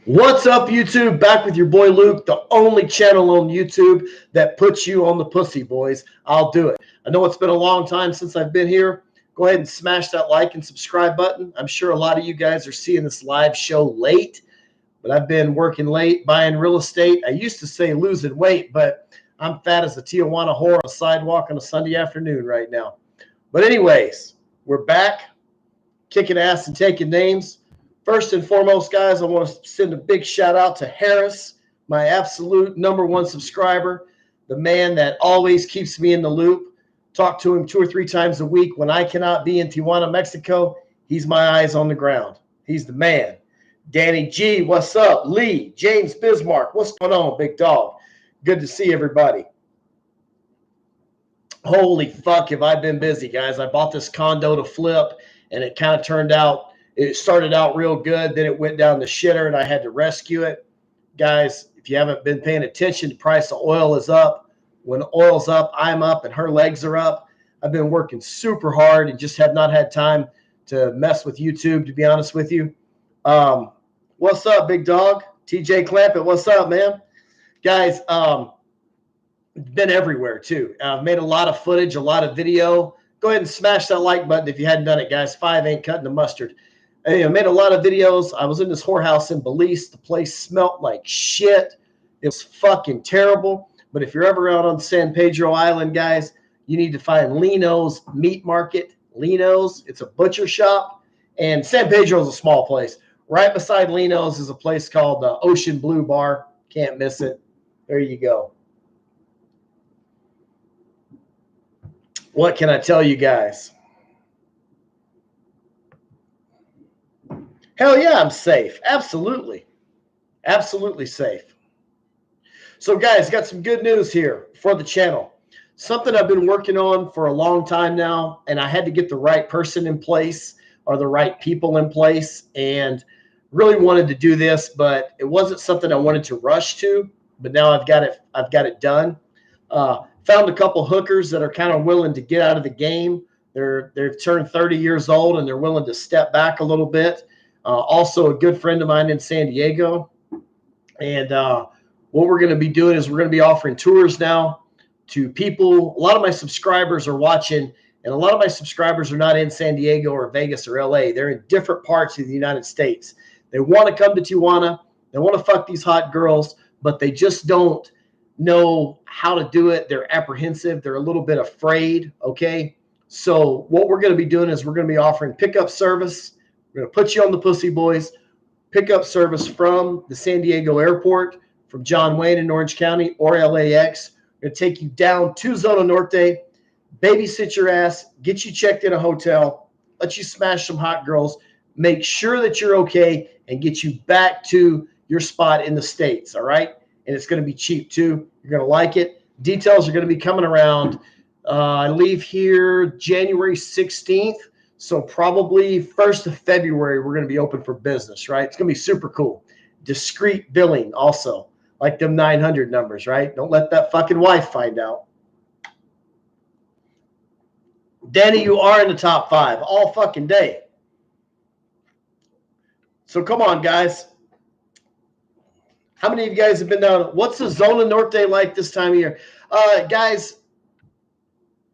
What's up, YouTube? Back with your boy Luke, the only channel on YouTube that puts you on the pussy, boys. I'll do it. I know it's been a long time since I've been here. Go ahead and smash that like and subscribe button. I'm sure a lot of you guys are seeing this live show late, but I've been working late, buying real estate. I used to say losing weight, but I'm fat as a Tijuana whore on a sidewalk on a Sunday afternoon right now. But anyways, we're back, kicking ass and taking names. First and foremost, guys, I want to send a big shout out to Harris, my absolute #1 subscriber, the man that always keeps me in the loop. Talk to him 2 or 3 times a week. When I cannot be in Tijuana, Mexico, he's my eyes on the ground. He's the man. Danny G, what's up? Lee, James Bismarck, what's going on, big dog? Good to see everybody. Holy fuck, have I been busy, guys. I bought this condo to flip, and it kind of turned out, it started out real good, then it went down the shitter, and I had to rescue it. Guys, if you haven't been paying attention, the price of oil is up. When oil's up, I'm up, and her legs are up. I've been working super hard and just have not had time to mess with YouTube, to be honest with you. What's up, big dog? TJ Clampett, what's up, man? Guys, been everywhere, too. I've made a lot of footage, a lot of video. Go ahead and smash that like button if you hadn't done it, guys. 5 ain't cutting the mustard. I made a lot of videos. I was in this whorehouse in Belize. The place smelled like shit. It was fucking terrible. But if you're ever out on San Pedro Island, guys, you need to find Lino's Meat Market. Lino's, it's a butcher shop. And San Pedro is a small place. Right beside Lino's is a place called the Ocean Blue Bar. Can't miss it. There you go. What can I tell you guys? Hell yeah, I'm safe. Absolutely. Absolutely safe. So, guys, got some good news here for the channel. Something I've been working on for a long time now, and I had to get the right person in place or the right people in place, and really wanted to do this, but it wasn't something I wanted to rush to. But now I've got it done. Found a couple hookers that are kind of willing to get out of the game. They've turned 30 years old, and they're willing to step back a little bit. Also, a good friend of mine in San Diego. And what we're going to be doing is we're going to be offering tours now to people. A lot of my subscribers are watching, and a lot of my subscribers are not in San Diego or Vegas or LA. They're in different parts of the United States. They want to come to Tijuana. They want to fuck these hot girls, but they just don't know how to do it. They're apprehensive. They're a little bit afraid, okay? So what we're going to be doing is we're going to be offering pickup service. We're going to put you on the pussy, boys. Pickup service from the San Diego airport, from John Wayne in Orange County or LAX. We're going to take you down to Zona Norte, babysit your ass, get you checked in a hotel, let you smash some hot girls, make sure that you're okay, and get you back to your spot in the States, all right? And it's going to be cheap, too. You're going to like it. Details are going to be coming around. I leave here January 16th. So probably 1st of February, we're going to be open for business, right? It's going to be super cool. Discreet billing also, like them 900 numbers, right? Don't let that fucking wife find out. Danny, you are in the top 5 all fucking day. So come on, guys. How many of you guys have been down? What's the Zona Norte like this time of year? Guys,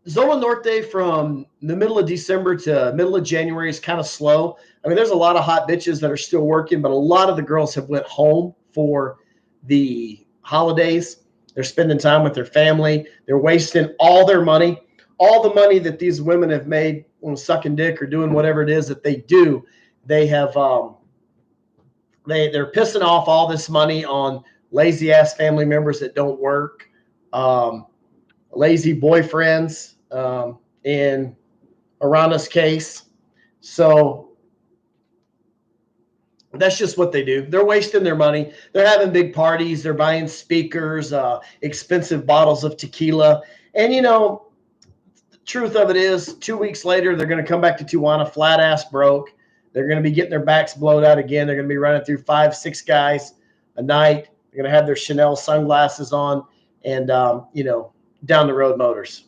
Zona Norte from the middle of December to middle of January is kind of slow. I mean, there's a lot of hot bitches that are still working, but a lot of the girls have went home for the holidays. They're spending time with their family. They're wasting all their money. All the money that these women have made when sucking dick or doing whatever it is that they do, they have they're pissing off all this money on lazy ass family members that don't work, lazy boyfriends in Arana's case. So that's just what they do. They're wasting their money. They're having big parties. They're buying speakers, expensive bottles of tequila. And, you know, the truth of it is 2 weeks later, they're going to come back to Tijuana flat ass broke. They're going to be getting their backs blown out again. They're going to be running through 5, 6 guys a night. They're going to have their Chanel sunglasses on and, you know, down the road motors.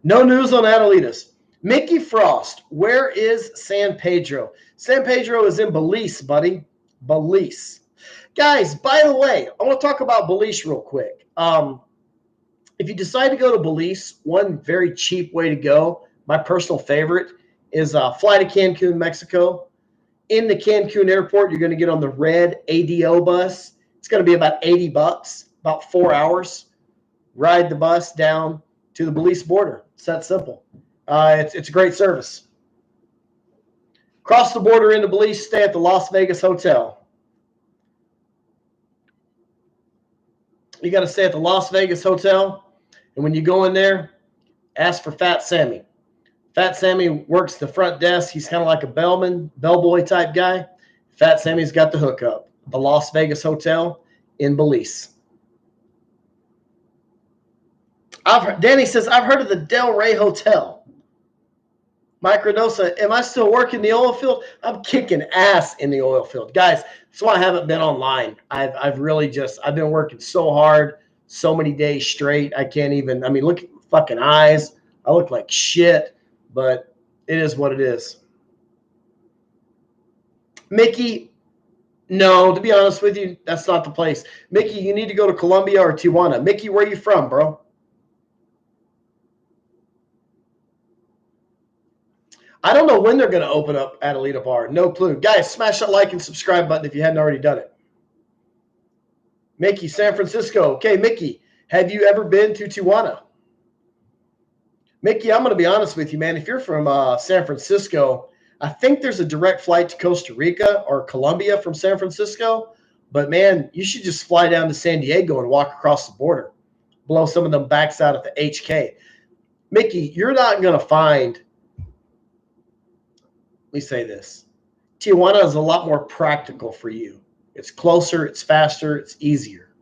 No news on Adelitas. Mickey Frost, where is San Pedro? San Pedro is in Belize, buddy. Belize. Guys, by the way, I want to talk about Belize real quick. If you decide to go to Belize, one very cheap way to go, my personal favorite, is fly to Cancun, Mexico. In the Cancun airport, you're going to get on the red ADO bus. It's going to be about $80, about 4 hours. Ride the bus down to the Belize border. It's that simple. It's a great service. Cross the border into Belize, stay at the Las Vegas Hotel. You got to stay at the Las Vegas Hotel, and when you go in there, ask for Fat Sammy. Fat Sammy works the front desk. He's kind of like a bellboy type guy. Fat Sammy's got the hookup. The Las Vegas Hotel in Belize. Danny says, I've heard of the Del Rey Hotel. Mike Reynosa, am I still working the oil field? I'm kicking ass in the oil field. Guys, that's why I haven't been online. I've been working so hard, so many days straight. I can't even, look at my fucking eyes. I look like shit, but it is what it is. Mickey, no, to be honest with you, that's not the place. Mickey, you need to go to Colombia or Tijuana. Mickey, where are you from, bro? I don't know when they're going to open up Adelita Bar. No clue. Guys, smash that like and subscribe button if you hadn't already done it. Mickey, San Francisco. Okay, Mickey, have you ever been to Tijuana? Mickey, I'm going to be honest with you, man. If you're from San Francisco, I think there's a direct flight to Costa Rica or Colombia from San Francisco. But, man, you should just fly down to San Diego and walk across the border. Blow some of them backs out at the HK. Mickey, you're not going to find... Let me say this. Tijuana is a lot more practical for you. It's closer, it's faster, it's easier.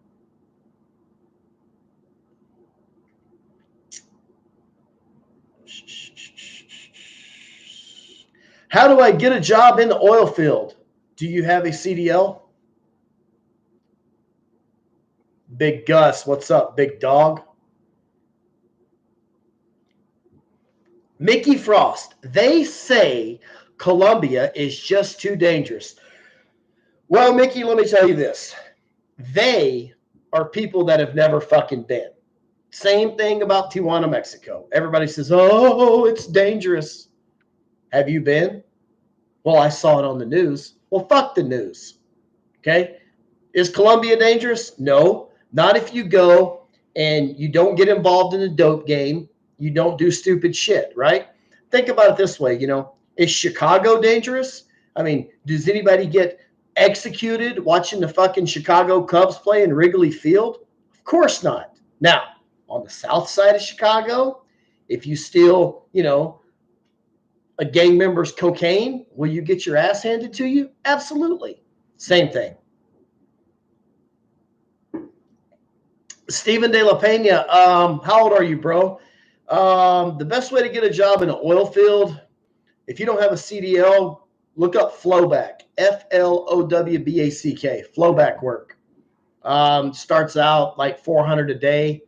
How do I get a job in the oil field? Do you have a CDL? Big Gus, what's up, big dog? Mickey Frost, they say Colombia is just too dangerous. Well, Mickey, let me tell you this. They are people that have never fucking been. Same thing about Tijuana, Mexico. Everybody says, oh, it's dangerous. Have you been? Well, I saw it on the news. Well, fuck the news. Okay? Is Colombia dangerous? No. Not if you go and you don't get involved in a dope game. You don't do stupid shit, right? Think about it this way, Is Chicago dangerous? Does anybody get executed watching the fucking Chicago Cubs play in Wrigley Field? Of course not. Now, on the south side of Chicago, if you steal, a gang member's cocaine, will you get your ass handed to you? Absolutely. Same thing. Stephen De La Pena, how old are you, bro? The best way to get a job in an oil field, if you don't have a CDL, look up flowback, Flowback, flowback work. Starts out like $400 a day.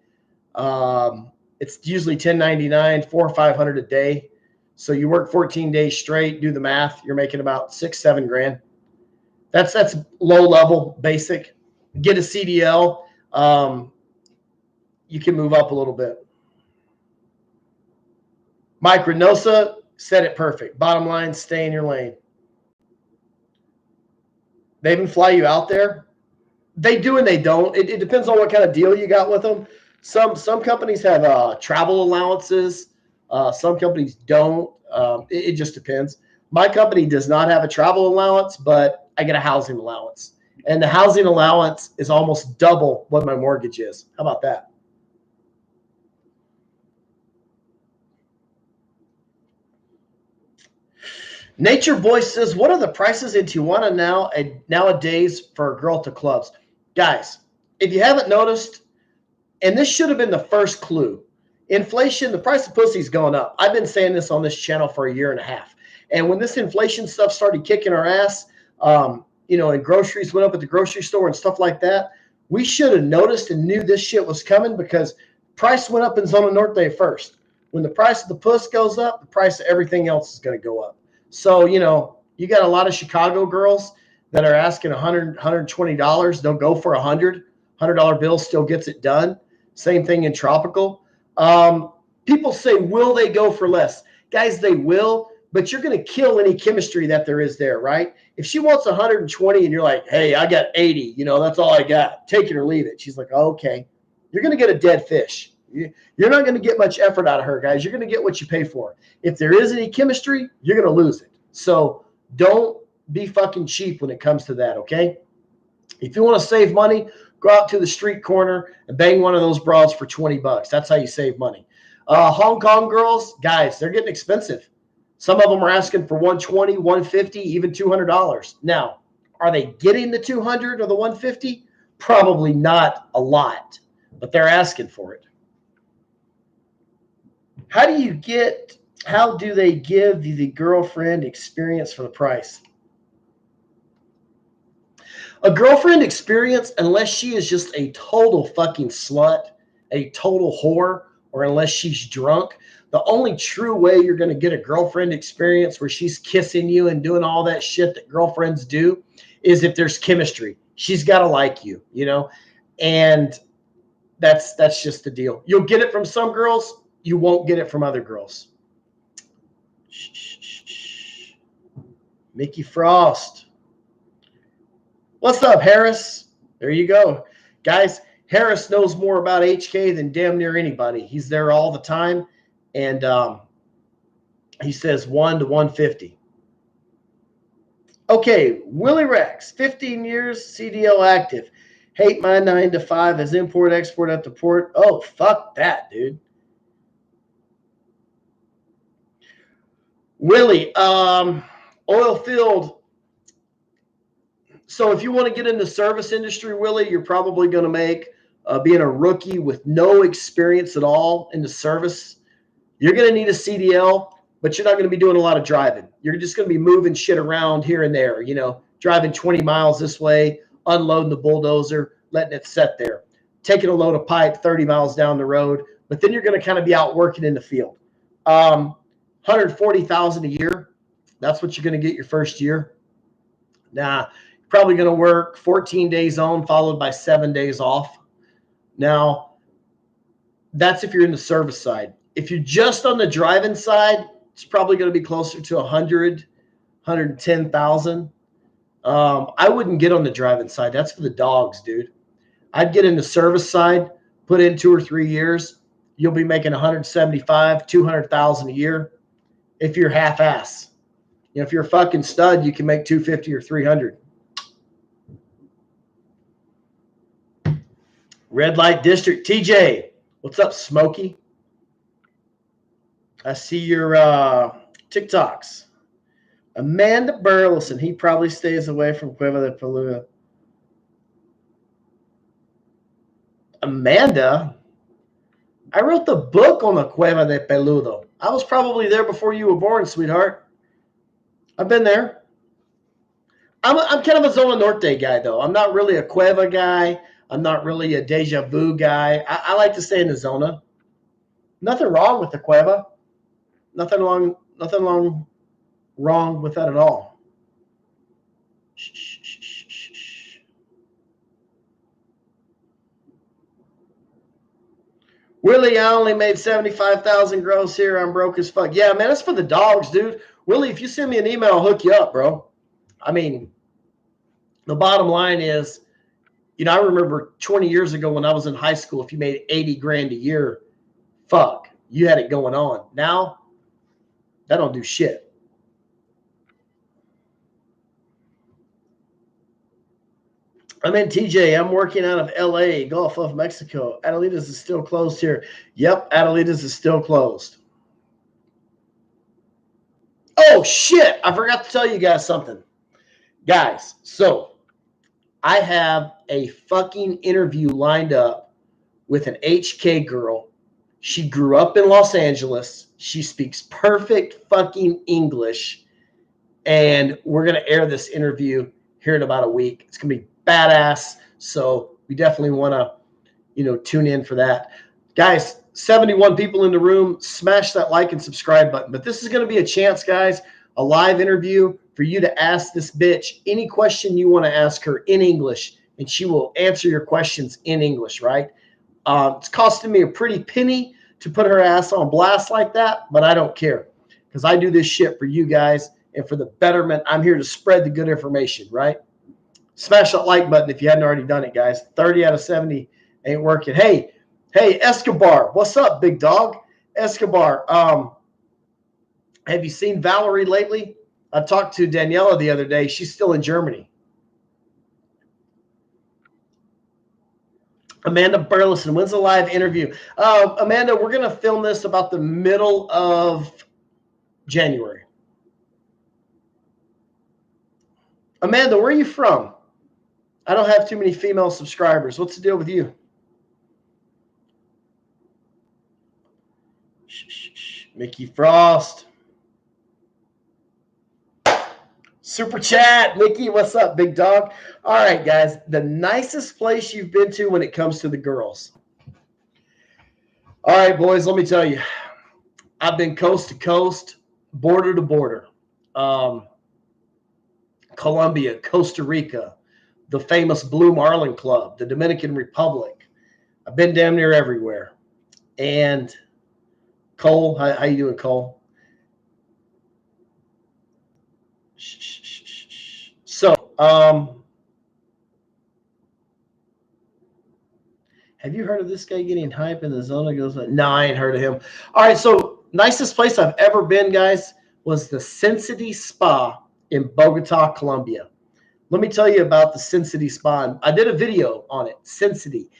It's usually $10.99, $400 or $500 a day. So you work 14 days straight, do the math, you're making about $6-7 grand. That's low level, basic. Get a CDL. You can move up a little bit. Mike Reynosa said it perfect. Bottom line, stay in your lane. They even fly you out there. They do and they don't. It depends on what kind of deal you got with them. Some companies have travel allowances. Some companies don't. It just depends. My company does not have a travel allowance, but I get a housing allowance. And the housing allowance is almost double what my mortgage is. How about that? Nature Boy says, what are the prices in Tijuana nowadays for a girl to clubs? Guys, if you haven't noticed, and this should have been the first clue, inflation, the price of pussy is going up. I've been saying this on this channel for a year and a half. And when this inflation stuff started kicking our ass, and groceries went up at the grocery store and stuff like that, we should have noticed and knew this shit was coming because price went up in Zona Norte first. When the price of the puss goes up, the price of everything else is going to go up. So, you got a lot of Chicago girls that are asking $100, $120. They'll go for $100 bill, still gets it done. Same thing in tropical. People say, will they go for less? Guys, they will, but you're going to kill any chemistry that there is there, right? If she wants 120 and you're like, hey, I got 80, that's all I got. Take it or leave it. She's like, oh, okay. You're going to get a dead fish. You're not going to get much effort out of her, guys. You're going to get what you pay for. If there is any chemistry, you're going to lose it. So don't be fucking cheap when it comes to that, okay? If you want to save money, go out to the street corner and bang one of those bras for 20 bucks. That's how you save money. Hong Kong girls, guys, they're getting expensive. Some of them are asking for 120, 150, even $200. Now, are they getting the 200 or the 150? Probably not a lot, but they're asking for it. How do they give the girlfriend experience for the price? A girlfriend experience, unless she is just a total fucking slut, a total whore, or unless she's drunk, the only true way you're going to get a girlfriend experience where she's kissing you and doing all that shit that girlfriends do is if there's chemistry. She's got to like you, and that's just the deal. You'll get it from some girls. You won't get it from other girls. Mickey Frost. What's up, Harris? There you go. Guys, Harris knows more about HK than damn near anybody. He's there all the time. And he says 1 to 150. Okay, Willie Rex, 15 years, CDL active. Hate my 9 to 5 as import-export at the port. Oh, fuck that, dude. Willie, oil field. So if you want to get in the service industry, Willie, you're probably going to make, being a rookie with no experience at all in the service, you're going to need a CDL, but you're not going to be doing a lot of driving. You're just going to be moving shit around here and there, driving 20 miles this way, unloading the bulldozer, letting it set there, taking a load of pipe 30 miles down the road, but then you're going to kind of be out working in the field. $140,000 a year. That's what you're going to get your first year. Now, you're probably going to work 14 days on, followed by 7 days off. Now, that's if you're in the service side. If you're just on the driving side, it's probably going to be closer to 110,000. I wouldn't get on the driving side. That's for the dogs, dude. I'd get in the service side, put in 2 or 3 years. You'll be making 175, 200,000 a year. If you're half-ass, if you're a fucking stud, you can make 250 or 300. Red Light District, TJ, what's up, Smokey? I see your TikToks. Amanda Burleson, he probably stays away from Cueva de Peluda. Amanda? I wrote the book on the Cueva de Peludo. I was probably there before you were born, sweetheart. I've been there. I'm kind of a Zona Norte guy, though. I'm not really a Cueva guy. I'm not really a Deja Vu guy. I like to stay in the Zona. Nothing wrong with the Cueva. Nothing wrong with that at all. Willie, I only made 75,000 gross here. I'm broke as fuck. Yeah, man, that's for the dogs, dude. Willie, if you send me an email, I'll hook you up, bro. I mean, the bottom line is, I remember 20 years ago when I was in high school, if you made 80 grand a year, fuck, you had it going on. Now, that don't do shit. I'm in TJ. I'm working out of LA, Gulf of Mexico. Adelita's is still closed here. Yep, Adelita's is still closed. Oh, shit. I forgot to tell you guys something. Guys, so I have a fucking interview lined up with an HK girl. She grew up in Los Angeles. She speaks perfect fucking English. And we're going to air this interview here in about a week. It's going to be badass. So we definitely want to, tune in for that. Guys, 71 people in the room. Smash that like and subscribe button. But this is going to be a chance, guys, a live interview for you to ask this bitch any question you want to ask her in English, and she will answer your questions in English, right? It's costing me a pretty penny to put her ass on blast like that, but I don't care because I do this shit for you guys and for the betterment. I'm here to spread the good information, right? Smash that like button if you hadn't already done it, guys. 30 out of 70 ain't working. Hey, Escobar, what's up, big dog? Escobar, have you seen Valerie lately? I talked to Daniela the other day. She's still in Germany. Amanda Burleson, when's the live interview? Amanda, we're going to film this about the middle of January. Amanda, where are you from? I don't have too many female subscribers. What's the deal with you? Mickey Frost. Super chat. Mickey, what's up, big dog? All right, guys. The nicest place you've been to when it comes to the girls. All right, boys, let me tell you. I've been coast to coast, border to border. Colombia, Costa Rica, the famous Blue Marlin Club, the Dominican Republic. I've been damn near everywhere. And Cole, how you doing, Cole? So, have you heard of this guy getting hype in the Zona? Goes, no, I ain't heard of him. All right, so nicest place I've ever been, guys, was the Sin City Spa in Bogota, Colombia. Let me tell you about the Sin City Spa. I did a video on it, Sin City.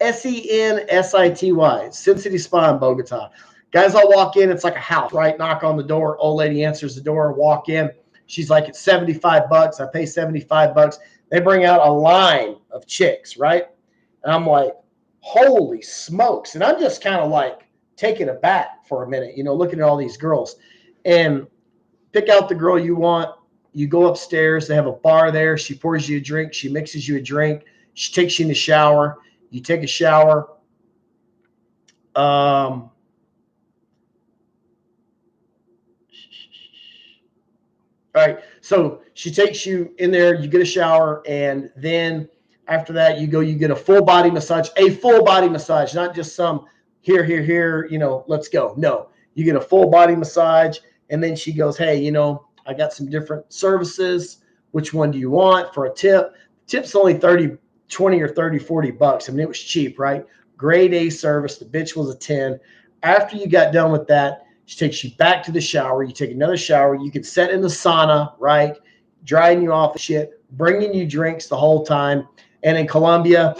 Sensity, Sin City Spa in Bogota. Guys, I'll walk in. It's like a house, right? Knock on the door. Old lady answers the door. Walk in. She's like, it's $75. I pay $75. They bring out a line of chicks, right? And I'm like, holy smokes. And I'm just kind of like taken aback for a minute, looking at all these girls. And pick out the girl you want. You go upstairs. They have a bar there. She pours you a drink. She mixes you a drink. She takes you in the shower. You take a shower. All right. So she takes you in there. You get a shower. And then after that, you get a full body massage. A full body massage, not just some here, let's go. No, you get a full body massage. And then she goes, hey, I got some different services. Which one do you want for a tip? Tip's only 20 or 30, $40. I mean, it was cheap, right? Grade A service. The bitch was a 10. After you got done with that, she takes you back to the shower. You take another shower. You can sit in the sauna, right? Drying you off the shit, bringing you drinks the whole time. And in Colombia,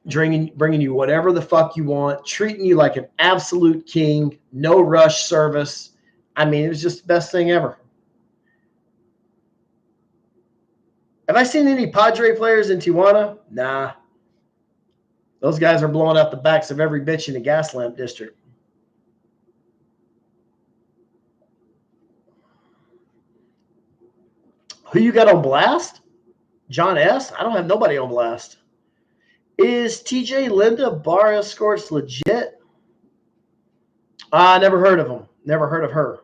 bringing you whatever the fuck you want, treating you like an absolute king, no rush service. I mean, it was just the best thing ever. Have I seen any Padre players in Tijuana? Nah. Those guys are blowing out the backs of every bitch in the gas lamp district. Who you got on blast? John S? I don't have nobody on blast. Is TJ Linda bar escorts legit? I never heard of him. Never heard of her.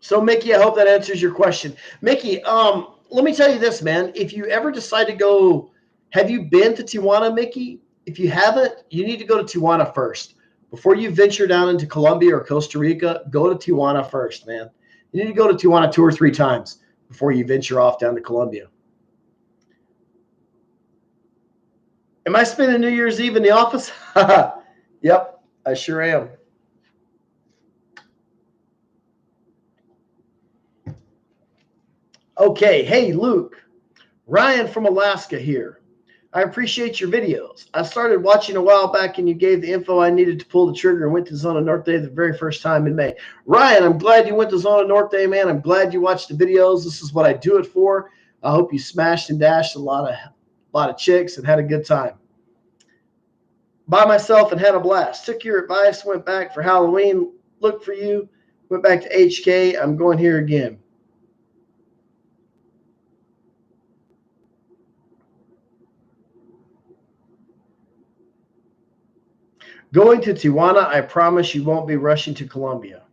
So, Mickey, I hope that answers your question. Mickey, let me tell you this, man. If you ever decide to go, have you been to Tijuana, Mickey? If you haven't, you need to go to Tijuana first. Before you venture down into Colombia or Costa Rica, go to Tijuana first, man. You need to go to Tijuana 2 or 3 times before you venture off down to Colombia. Am I spending New Year's Eve in the office? Yep, I sure am. Okay, hey, Luke. Ryan from Alaska here. I appreciate your videos. I started watching a while back and you gave the info I needed to pull the trigger and went to Zona Norte the very first time in May. Ryan, I'm glad you went to Zona Norte, man. I'm glad you watched the videos. This is what I do it for. I hope you smashed and dashed a lot of chicks and had a good time. By myself and had a blast. Took your advice, went back for Halloween, looked for you, went back to HK. I'm going here again. Going to Tijuana, I promise you won't be rushing to Colombia.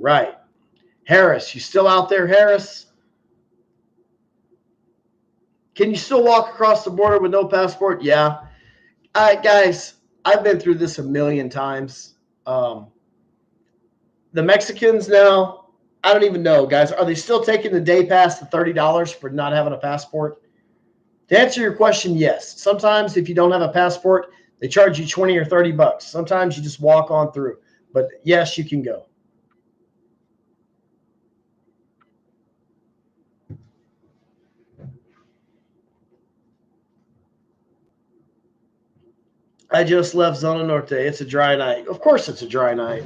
Right. Harris, you still out there, Harris? Can you still walk across the border with no passport? Yeah. All right, guys, I've been through this a million times. The Mexicans now, I don't even know, guys. Are they still taking the day pass, the $30 for not having a passport? To answer your question, yes. Sometimes if you don't have a passport, they charge you 20 or 30 bucks. Sometimes you just walk on through. But yes, you can go. I just left Zona Norte. It's a dry night. Of course it's a dry night.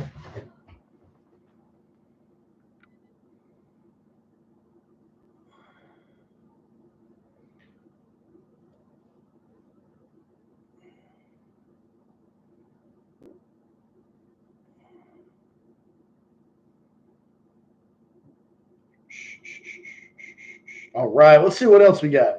All right, let's see what else we got.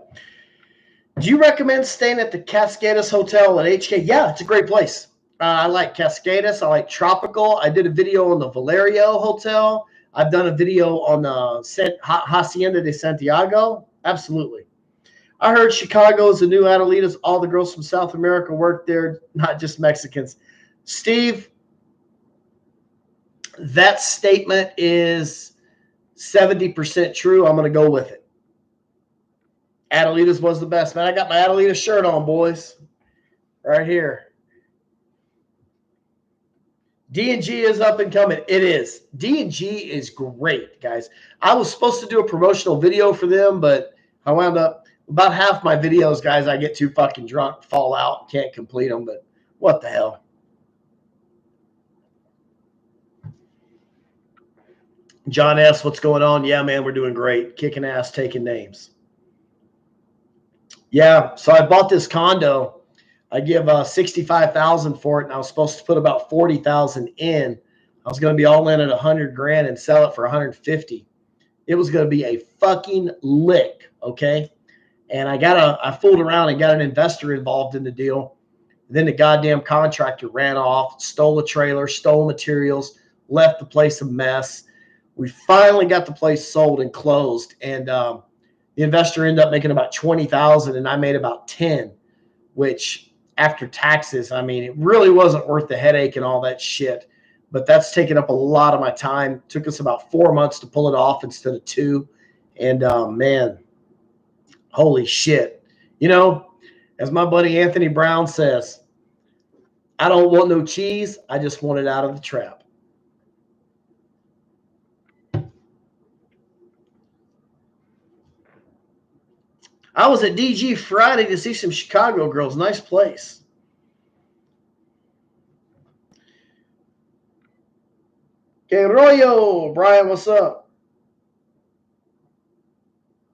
Do you recommend staying at the Cascadas Hotel at HK? Yeah, it's a great place. I like Cascadas. I like Tropical. I did a video on the Valerio Hotel. I've done a video on the Hacienda de Santiago. Absolutely. I heard Chicago is the new Adelitas. All the girls from South America work there, not just Mexicans. Steve, that statement is 70% true. I'm going to go with it. Adelitas was the best, man. I got my Adelita shirt on, boys. Right here. D&G is up and coming. It is. D&G is great, guys. I was supposed to do a promotional video for them, but I wound up about half my videos, guys, I get too fucking drunk, fall out, can't complete them, but what the hell. John S., what's going on? Yeah, man, we're doing great. Kicking ass, taking names. Yeah, so I bought this condo. I give $65,000 for it, and I was supposed to put about $40,000 in. I was going to be all in at $100,000 and sell it for $150,000. It was going to be a fucking lick, okay? And I fooled around and got an investor involved in the deal. Then the goddamn contractor ran off, stole a trailer, stole materials, left the place a mess. We finally got the place sold and closed, and the investor ended up making about $20,000, and I made about $10,000, which after taxes, I mean, it really wasn't worth the headache and all that shit. But that's taken up a lot of my time. It took us about 4 months to pull it off instead of 2. And man, holy shit. You know, as my buddy Anthony Brown says, I don't want no cheese. I just want it out of the trap. I was at DG Friday to see some Chicago girls. Nice place. Que rollo, Brian, what's up?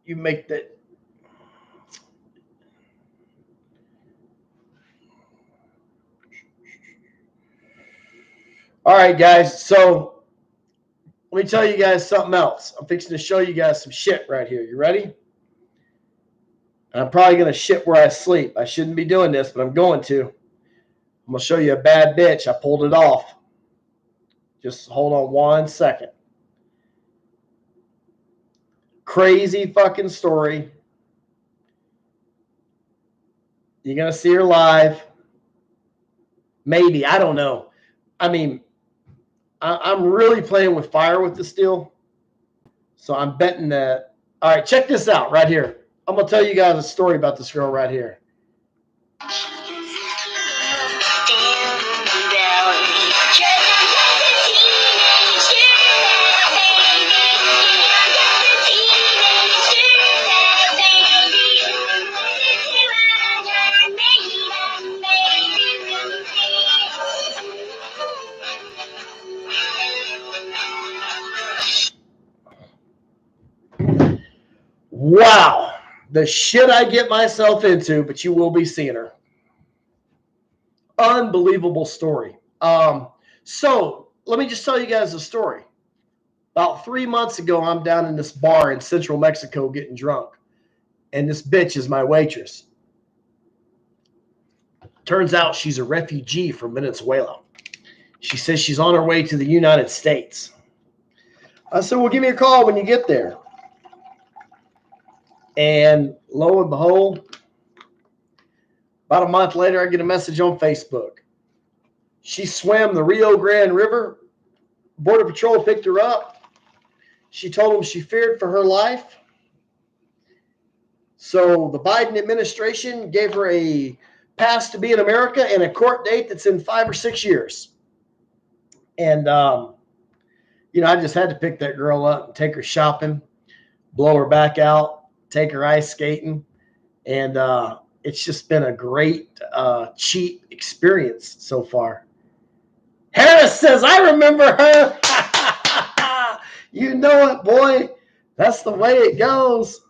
You make that. All right, guys. So let me tell you guys something else. I'm fixing to show you guys some shit right here. You ready? And I'm probably going to shit where I sleep. I shouldn't be doing this, but I'm going to. I'm going to show you a bad bitch. I pulled it off. Just hold on 1 second. Crazy fucking story. You're going to see her live. Maybe. I don't know. I mean, I'm really playing with fire with this deal. So I'm betting that. All right, check this out right here. I'm going to tell you guys a story about this girl right here. Wow. The shit I get myself into, but you will be seeing her. Unbelievable story. So let me just tell you guys a story. About 3 months ago, I'm down in this bar in central Mexico getting drunk. And this bitch is my waitress. Turns out she's a refugee from Venezuela. She says she's on her way to the United States. I said, well, give me a call when you get there. And lo and behold, about a month later, I get a message on Facebook. She swam the Rio Grande River. Border Patrol picked her up. She told them she feared for her life. So the Biden administration gave her a pass to be in America and a court date that's in 5 or 6 years. And, I just had to pick that girl up and take her shopping, blow her back out, take her ice skating. And it's just been a great, cheap experience so far. Harris says, I remember her. You know it, boy. That's the way it goes.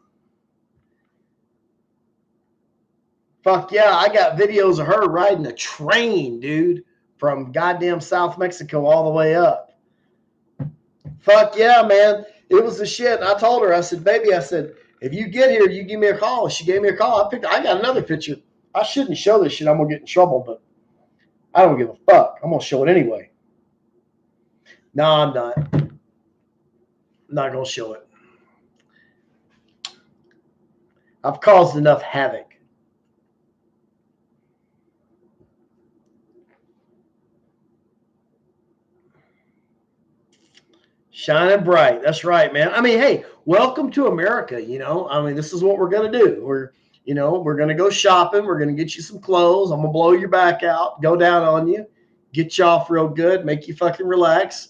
Fuck yeah, I got videos of her riding a train, dude, from goddamn South Mexico all the way up. Fuck yeah, man. It was the shit. And I told her, I said, baby, if you get here, you give me a call. She gave me a call. I got another picture. I shouldn't show this shit. I'm going to get in trouble, but I don't give a fuck. I'm going to show it anyway. No, I'm not. I'm not going to show it. I've caused enough havoc. Shining bright. That's right, man. I mean, hey, welcome to America. This is what we're going to do. We're going to go shopping. We're going to get you some clothes. I'm going to blow your back out, go down on you, get you off real good, make you fucking relax.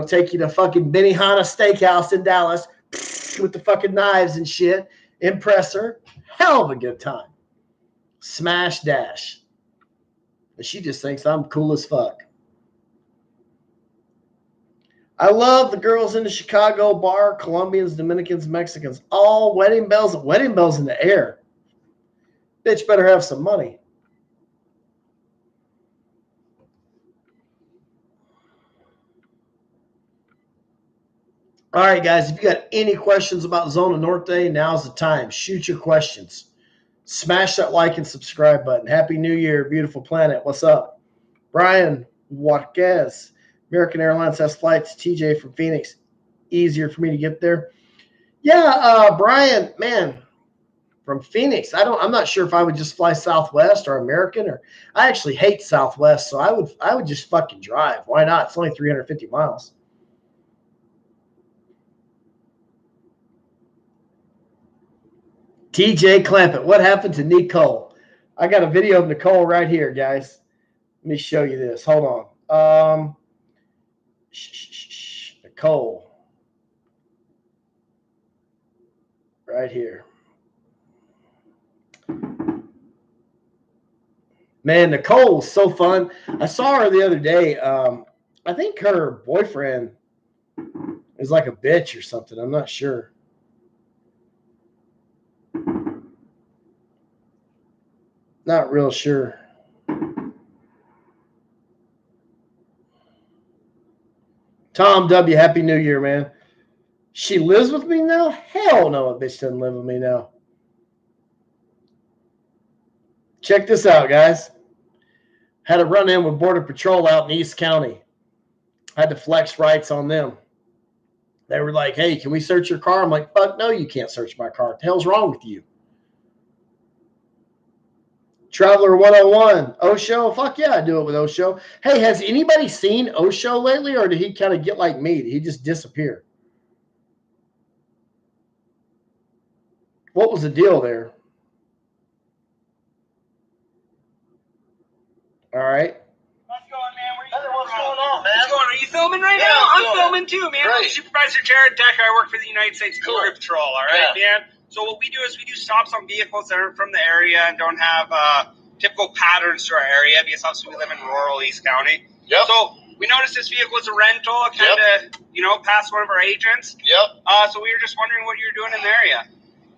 Take you to fucking Benihana Steakhouse in Dallas with the fucking knives and shit. Impress her. Hell of a good time. Smash dash. And she just thinks I'm cool as fuck. I love the girls in the Chicago bar, Colombians, Dominicans, Mexicans, all wedding bells in the air. Bitch better have some money. All right, guys, if you got any questions about Zona Norte, now's the time. Shoot your questions. Smash that like and subscribe button. Happy New Year, beautiful planet. What's up? Brian Juarez. American Airlines has flights. TJ from Phoenix. Easier for me to get there. Yeah, Brian, man, from Phoenix. I'm not sure if I would just fly Southwest or American, or I actually hate Southwest, so I would just fucking drive. Why not? It's only 350 miles. TJ Clampett, what happened to Nicole? I got a video of Nicole right here, guys. Let me show you this. Hold on. Nicole. Right here. Man, Nicole's so fun. I saw her the other day. I think her boyfriend is like a bitch or something. I'm not sure. Not real sure. Tom W., Happy New Year, man. She lives with me now? Hell no, a bitch doesn't live with me now. Check this out, guys. Had a run-in with Border Patrol out in East County. Had to flex rights on them. They were like, hey, can we search your car? I'm like, fuck no, you can't search my car. What the hell's wrong with you? Traveler 101, Osho. Fuck yeah, I do it with Osho. Hey, has anybody seen Osho lately, or did he kind of get like me? Did he just disappear? What was the deal there? All right. What's going, man? What's going on, man? What's going on? Are you filming right now? I'm filming too, man. Right. I'm Supervisor Jared Decker. I work for the United States Border Patrol, all right, man? So what we do is we do stops on vehicles that aren't from the area and don't have typical patterns to our area, because obviously we live in rural East County. Yep. So we noticed this vehicle is a rental, kind of, past one of our agents. Yep. So we were just wondering what you were doing in the area.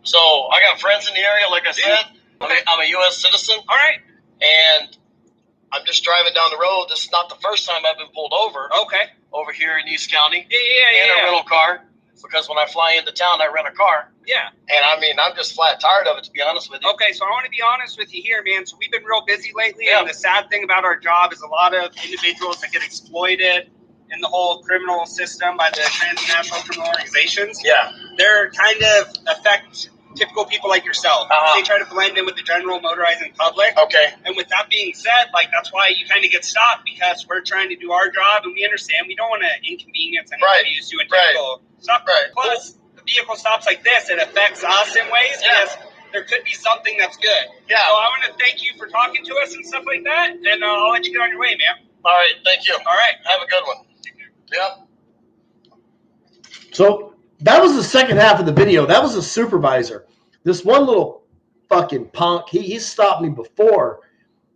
So I got friends in the area, like I said. Okay. I'm a U.S. citizen. All right. And I'm just driving down the road. This is not the first time I've been pulled over. Okay. Over here in East County. Yeah. In a rental car. Because when I fly into town, I rent a car. Yeah. And I'm just flat tired of it, to be honest with you. Okay, so I want to be honest with you here, man. So we've been real busy lately, and the sad thing about our job is a lot of individuals that get exploited in the whole criminal system by the transnational criminal organizations. Yeah. They're kind of affect typical people like yourself. They try to blend in with the general motorizing public. Okay. And with that being said, like, that's why you kind of get stopped, because we're trying to do our job, and we understand we don't want to inconvenience anybody who's doing typical stuff. Right. Plus, the vehicle stops like this, it affects us in ways because there could be something that's good. Yeah. So I want to thank you for talking to us and stuff like that, and I'll let you get on your way, man. All right. Thank you. All right. Have a good one. Yep. So that was the second half of the video. That was a supervisor. This one little fucking punk, he stopped me before.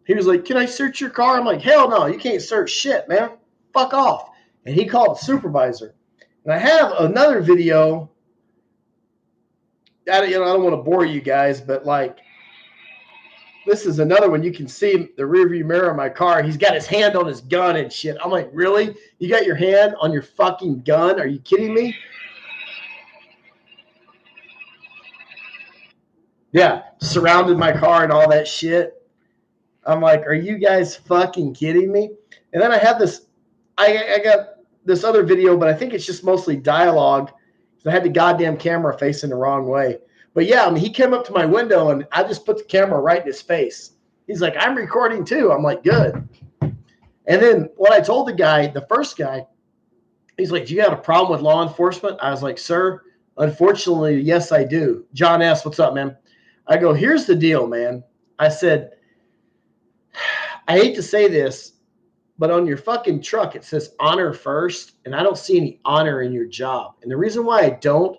He was like, "Can I search your car?" I'm like, "Hell no, you can't search shit, man. Fuck off." And he called the supervisor. And I have another video. I don't want to bore you guys, but like, this is another one. You can see the rearview mirror of my car. He's got his hand on his gun and shit. I'm like, really? You got your hand on your fucking gun? Are you kidding me? Yeah, surrounded my car and all that shit. I'm like, are you guys fucking kidding me? And then I have this, I got this other video, but I think it's just mostly dialogue. So I had the goddamn camera facing the wrong way. But yeah, I mean, he came up to my window and I just put the camera right in his face. He's like, "I'm recording too." I'm like, "Good." And then what I told the guy, the first guy, he's like, "Do you have a problem with law enforcement?" I was like, "Sir, unfortunately, yes, I do." John S., what's up, man? I go, "Here's the deal, man." I said, "I hate to say this, but on your fucking truck, it says honor first, and I don't see any honor in your job. And the reason why I don't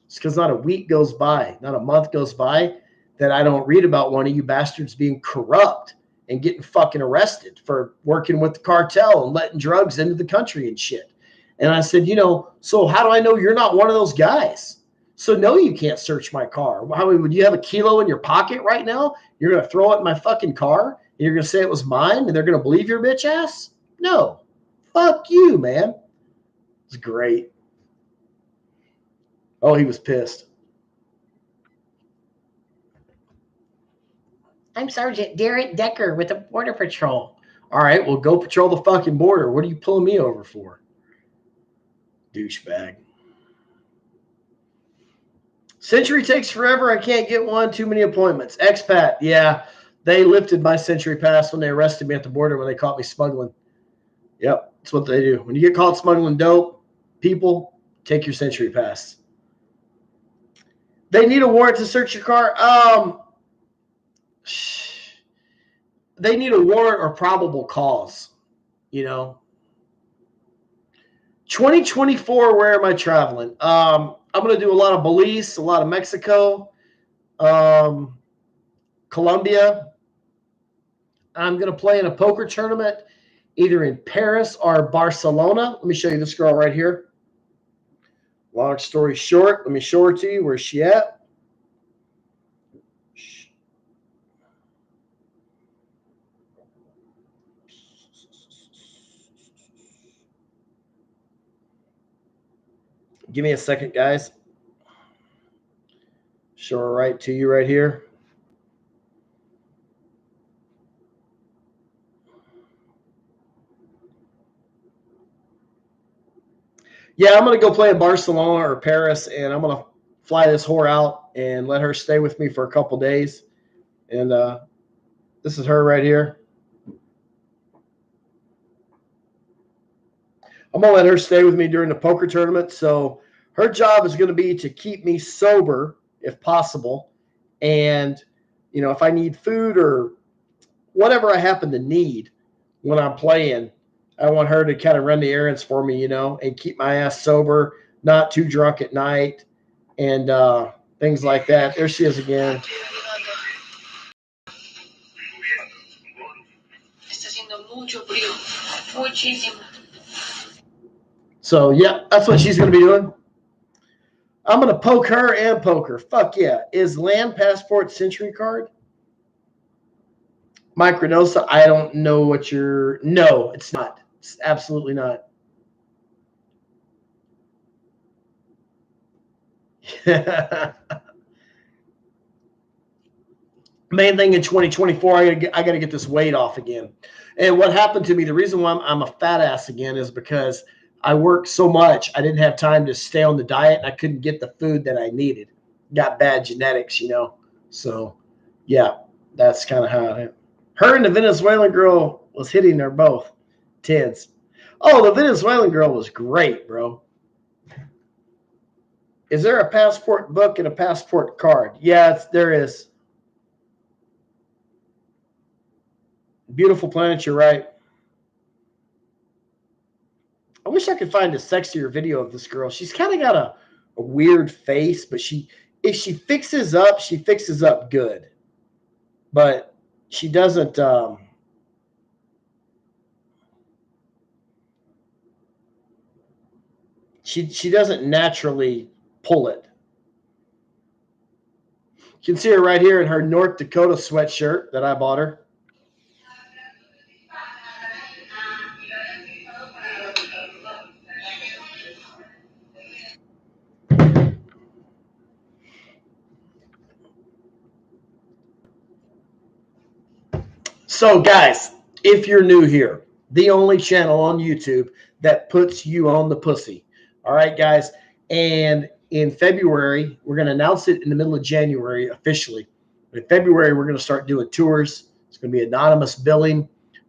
is because not a week goes by, not a month goes by that I don't read about one of you bastards being corrupt and getting fucking arrested for working with the cartel and letting drugs into the country and shit." And I said, "So how do I know you're not one of those guys? So no, you can't search my car. How would you have a kilo in your pocket right now? You're going to throw it in my fucking car? And you're going to say it was mine and they're going to believe your bitch ass? No. Fuck you, man." It's great. Oh, he was pissed. "I'm Sergeant Derek Decker with the Border Patrol." All right, well, go patrol the fucking border. What are you pulling me over for? Douchebag. Century takes forever. I can't get one. Too many appointments. Expat. Yeah, they lifted my Century pass when they arrested me at the border when they caught me smuggling. Yep, that's what they do. When you get caught smuggling dope, people, take your Century pass. They need a warrant to search your car. They need a warrant or probable cause. 2024, where am I traveling? I'm going to do a lot of Belize, a lot of Mexico, Colombia. I'm going to play in a poker tournament either in Paris or Barcelona. Let me show you this girl right here. Long story short, let me show her to you. Where's she at? Give me a second, guys. Show her right to you right here. Yeah, I'm going to go play in Barcelona or Paris, and I'm going to fly this whore out and let her stay with me for a couple days. And this is her right here. I'm going to let her stay with me during the poker tournament. So her job is going to be to keep me sober if possible. And, if I need food or whatever I happen to need when I'm playing, I want her to kind of run the errands for me, and keep my ass sober, not too drunk at night, and things like that. There she is again. So, yeah, that's what she's going to be doing. I'm going to poke her and poke her. Fuck yeah. Is land passport Century card? Micronosa, I don't know what you're... No, it's not. It's absolutely not. Main thing in 2024, I got to get this weight off again. And what happened to me, the reason why I'm a fat ass again is because I worked so much, I didn't have time to stay on the diet, and I couldn't get the food that I needed. Got bad genetics, So, yeah, that's kind of how it. Her and the Venezuelan girl was hitting her both tens. Oh, the Venezuelan girl was great, bro. Is there a passport book and a passport card? Yeah, there is. Beautiful planet, you're right. I wish I could find a sexier video of this girl. She's kind of got a weird face, but if she fixes up good. But she doesn't she doesn't naturally pull it. You can see her right here in her North Dakota sweatshirt that I bought her. So, guys, if you're new here, the only channel on YouTube that puts you on the pussy. All right, guys. And in February, we're going to announce it in the middle of January officially. But in February, we're going to start doing tours. It's going to be anonymous billing. I'm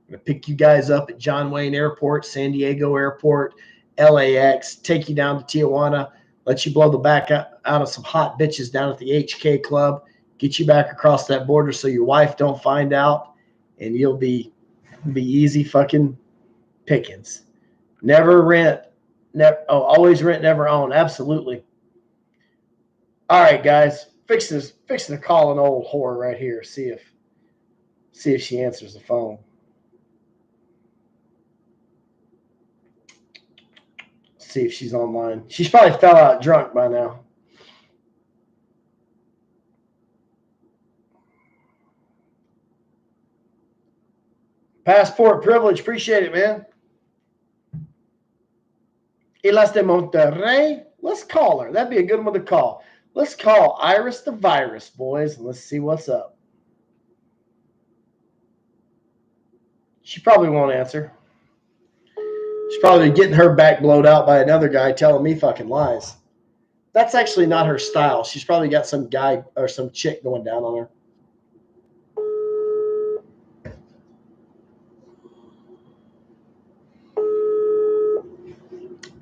going to pick you guys up at John Wayne Airport, San Diego Airport, LAX, take you down to Tijuana, let you blow the back out of some hot bitches down at the HK Club, get you back across that border so your wife don't find out, and you'll be easy fucking pickings. Never rent, always rent, never own. Absolutely. All right, guys, fixing to call an old whore right here. See if she answers the phone. See if she's online. She's probably fell out drunk by now. Passport privilege, appreciate it, man. Elas de Monterrey. Let's call her. That'd be a good one to call. Let's call Iris the Virus, boys, and let's see what's up. She probably won't answer. She's probably getting her back blowed out by another guy telling me fucking lies. That's actually not her style. She's probably got some guy or some chick going down on her.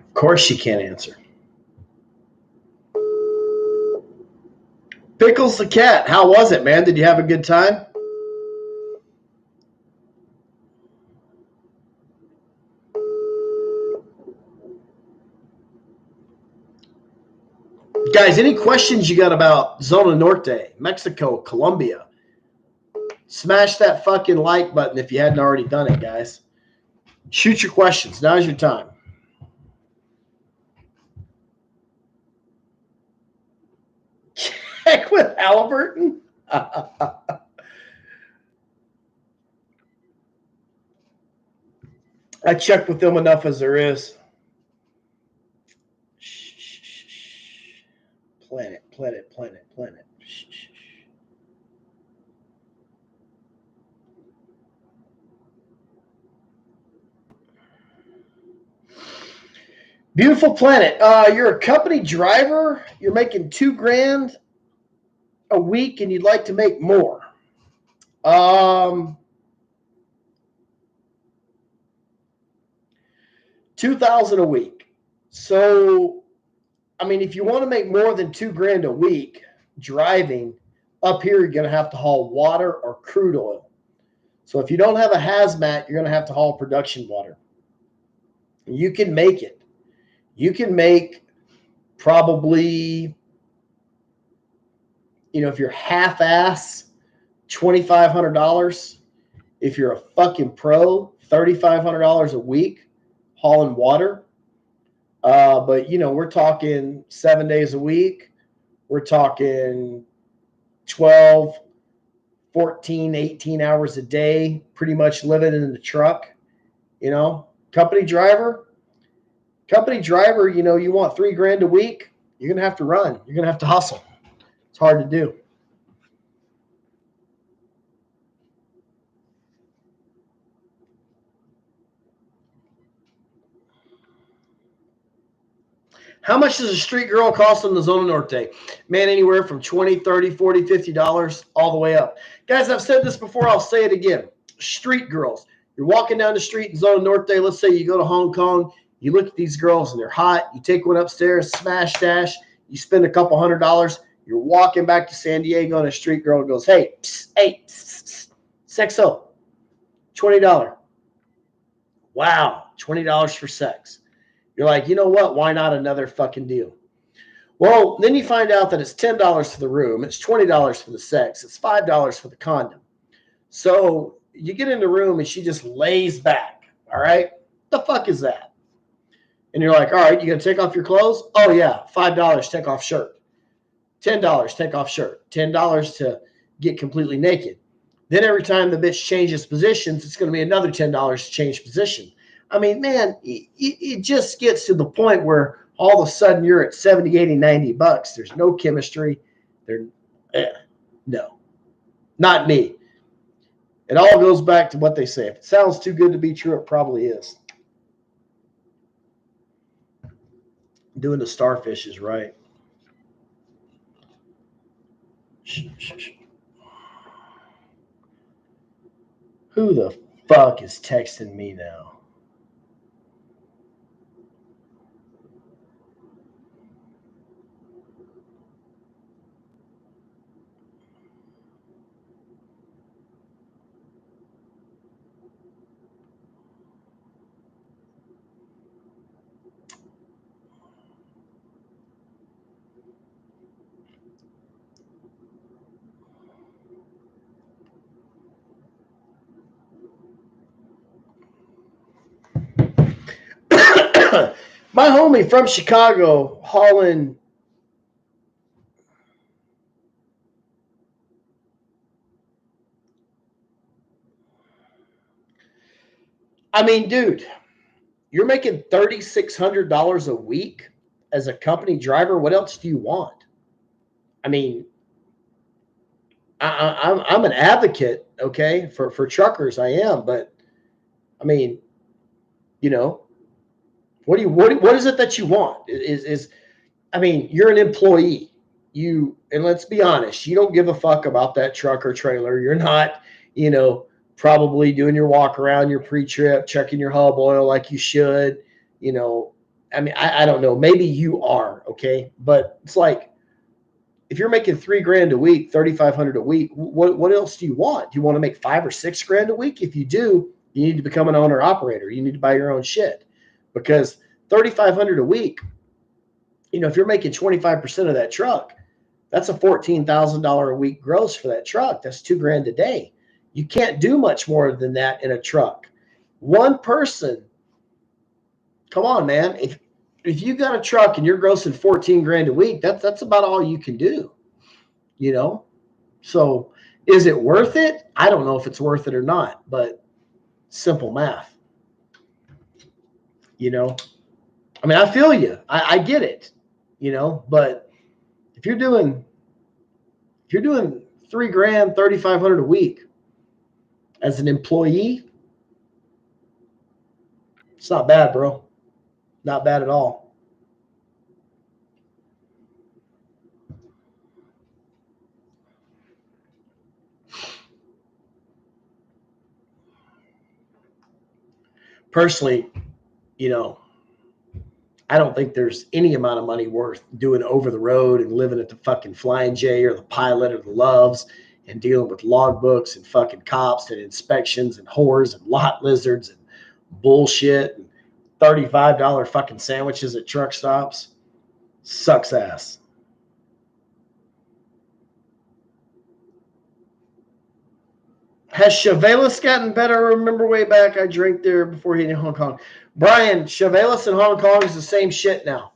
Of course she can't answer. Pickles the cat, how was it, man? Did you have a good time? Guys, any questions you got about Zona Norte, Mexico, Colombia? Smash that fucking like button if you hadn't already done it, guys. Shoot your questions. Now's your time. Check with Halliburton. I checked with them enough as there is. Planet. Beautiful planet. You're a company driver. You're making $2,000 a week, and you'd like to make more. $2,000 a week. So, I mean, if you want to make more than $2,000 a week driving, up here you're going to have to haul water or crude oil. So if you don't have a hazmat, you're going to have to haul production water. You can make it. You can make probably, if you're half-ass, $2,500. If you're a fucking pro, $3,500 a week hauling water. But, we're talking 7 days a week. We're talking 12, 14, 18 hours a day, pretty much living in the truck. Company driver, you want $3,000 a week, you're going to have to run. You're going to have to hustle. It's hard to do. How much does a street girl cost on the Zona Norte? Man, anywhere from $20, $30, $40, $50 all the way up. Guys, I've said this before. I'll say it again. Street girls. You're walking down the street in Zona Norte. Let's say you go to Hong Kong. You look at these girls and they're hot. You take one upstairs, smash dash. You spend a couple $100. You're walking back to San Diego and a street girl goes, hey, sexo, $20. Wow, $20 for sex. You're like, you know what? Why not another fucking deal? Well, then you find out that it's $10 for the room. It's $20 for the sex. It's $5 for the condom. So you get in the room and she just lays back. All right. The fuck is that? And you're like, all right, you going to take off your clothes? Oh, yeah. $5, take off shirt. $10, take off shirt. $10 to get completely naked. Then every time the bitch changes positions, it's going to be another $10 to change position. I mean, man, it just gets to the point where all of a sudden you're at 70, 80, 90 bucks. There's no chemistry. No, not me. It all goes back to what they say. If it sounds too good to be true, it probably is. Doing the starfish is right. Who the fuck is texting me now? My homie from Chicago hauling I mean, dude, you're making $3,600 a week as a company driver. What else do you want? I mean, I'm an advocate, okay, for truckers. I am, but I mean, you know, what is it that you want? I mean, you're an employee. And let's be honest, you don't give a fuck about that truck or trailer. You're not, probably doing your walk around, your pre-trip, checking your hub oil like you should. I mean, I don't know. Maybe you are, okay, but it's like, if you're making $3,000 a week, $3,500 a week, what else do you want? Do you want to make $5,000 or $6,000 a week? If you do, you need to become an owner operator. You need to buy your own shit, because $3,500 a week, if you're making 25% of that truck, that's a $14,000 a week gross for that truck. That's $2,000 a day. You can't do much more than that in a truck. One person, come on, man. If you got a truck and you're grossing $14,000 a week, that's about all you can do, So is it worth it? I don't know if it's worth it or not, but simple math, I mean, I feel you. I get it, but if you're doing $3,000, $3,500 a week as an employee, it's not bad, bro. Not bad at all. Personally, I don't think there's any amount of money worth doing over the road and living at the fucking Flying J or the Pilot or the Loves and dealing with logbooks and fucking cops and inspections and whores and lot lizards and bullshit and $35 fucking sandwiches at truck stops. Sucks ass. Has Chevelis gotten better? I remember way back I drank there before he in Hong Kong. Brian, Chevelis in Hong Kong is the same shit now.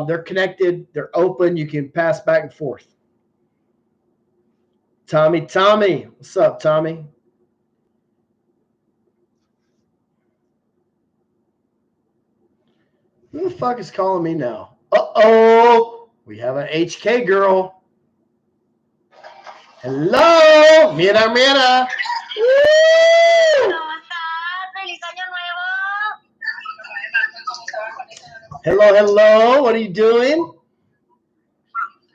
They're connected. They're open. You can pass back and forth. Tommy. What's up, Tommy? Who the fuck is calling me now? Uh-oh. We have an HK girl. Hello. Mira. Woo! Hello, hello. What are you doing?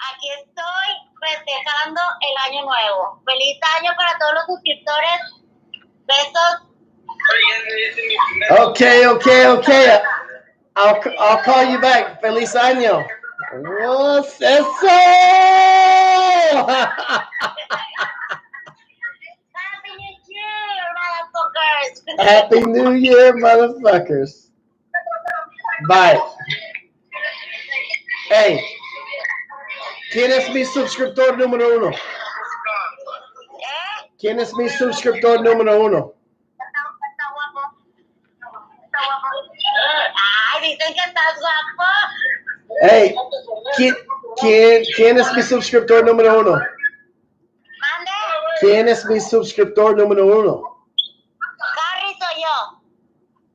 Aquí estoy festejando el año nuevo. Feliz año para todos los suscriptores. Besos. Okay. I'll call you back. Feliz año. What's eso? Happy New Year, motherfuckers. Happy New Year, motherfuckers. Bye. Hey, ¿quién es mi suscriptor número uno? ¿Quién es mi suscriptor número uno? Está guapo. Está guapo. Ay, dicen que estás guapo. Hey, ¿quién es mi suscriptor número uno? Mande. ¿Quién es mi suscriptor número uno? Harry soy yo.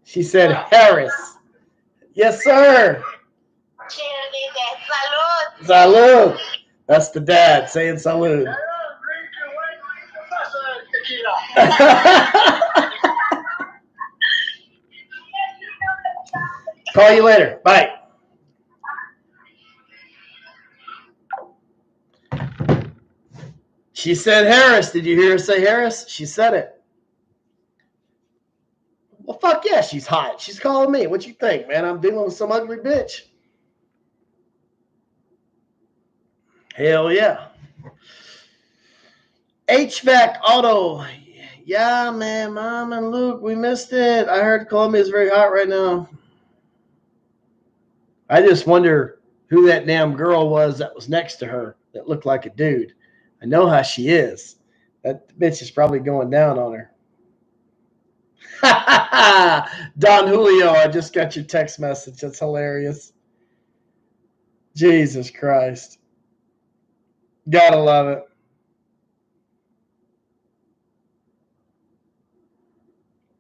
She said Harris. Yes, sir. Cheers, dice. Salud. Salud. That's the dad saying salud. Call you later. Bye. She said Harris. Did you hear her say Harris? She said it. Well, fuck yeah, she's hot. She's calling me. What you think, man? I'm dealing with some ugly bitch. Hell yeah. HVAC Auto. Yeah, man, Mom and Luke, we missed it. I heard Columbia is very hot right now. I just wonder who that damn girl was that was next to her that looked like a dude. I know how she is. That bitch is probably going down on her. Don Julio, I just got your text message. That's hilarious. Jesus Christ. Gotta love it.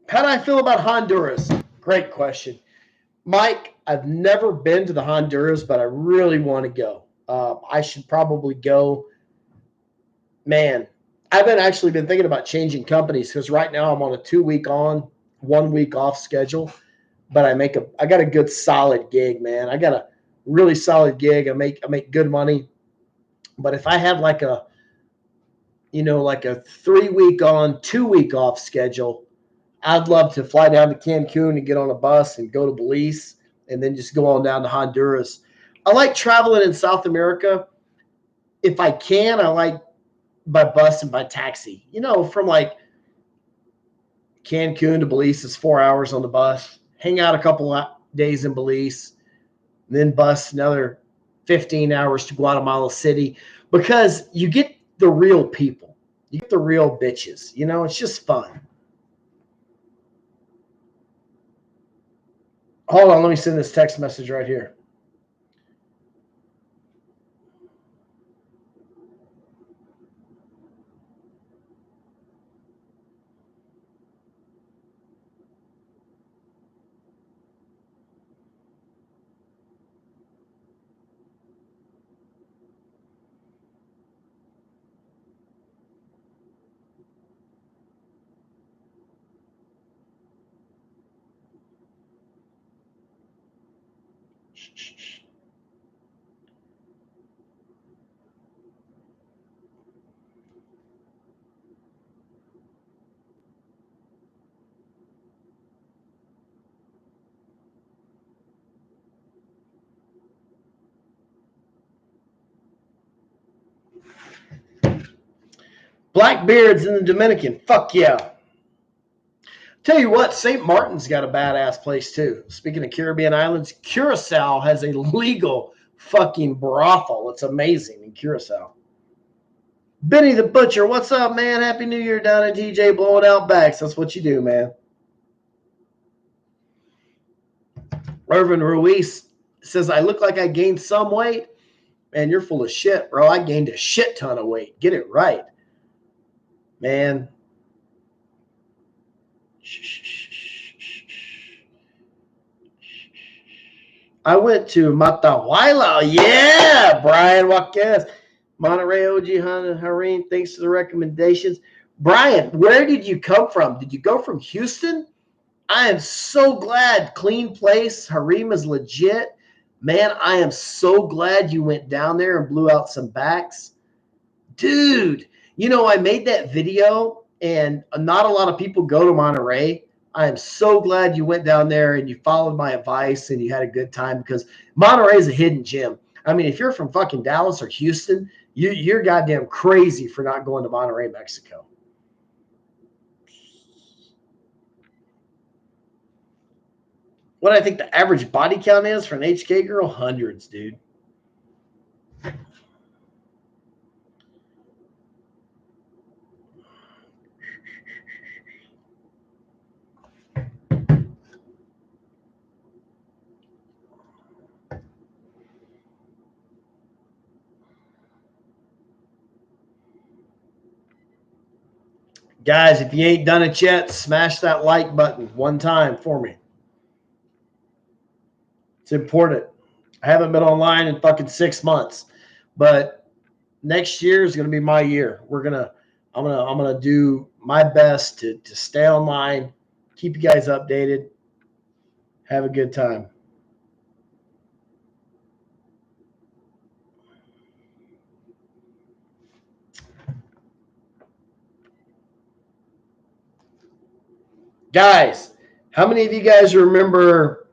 How do I feel about Honduras? Great question. Mike, I've never been to the Honduras, but I really want to go. I should probably go. Man, I've actually been thinking about changing companies because right now I'm on a 2-week on, 1 week off schedule. But I got a good solid gig, man. I got a really solid gig. I make good money. But if I had like a 3-week on, 2-week off schedule, I'd love to fly down to Cancun and get on a bus and go to Belize and then just go on down to Honduras. I like traveling in South America. If I can, I like by bus and by taxi. From like Cancun to Belize is 4 hours on the bus. Hang out a couple of days in Belize, then bus another 15 hours to Guatemala City because you get the real people. You get the real bitches. It's just fun. Hold on, let me send this text message right here. Blackbeard's in the Dominican. Fuck yeah. Tell you what, St. Martin's got a badass place too. Speaking of Caribbean islands, Curacao has a legal fucking brothel. It's amazing in Curacao. Benny the Butcher, what's up, man? Happy New Year down in TJ, blowing out backs. That's what you do, man. Irvin Ruiz says, I look like I gained some weight. Man, you're full of shit, bro. I gained a shit ton of weight. Get it right. Man. I went to Matahuala. Yeah, Brian Waquez. Monterey OG Hunter Hareen, thanks for the recommendations. Brian, where did you come from? Did you go from Houston? I am so glad. Clean place. Hareem is legit. Man, I am so glad you went down there and blew out some backs. Dude, you know, I made that video and not a lot of people go to Monterey. I am so glad you went down there and you followed my advice and you had a good time, because Monterey is a hidden gem. I mean, if you're from fucking Dallas or Houston, you're goddamn crazy for not going to Monterey, Mexico. What I think the average body count is for an HK girl? Hundreds, dude. Guys, if you ain't done it yet, smash that like button one time for me. It's important. I haven't been online in fucking 6 months, but next year is going to be my year. I'm gonna do my best to stay online, keep you guys updated, have a good time. Guys, how many of you guys remember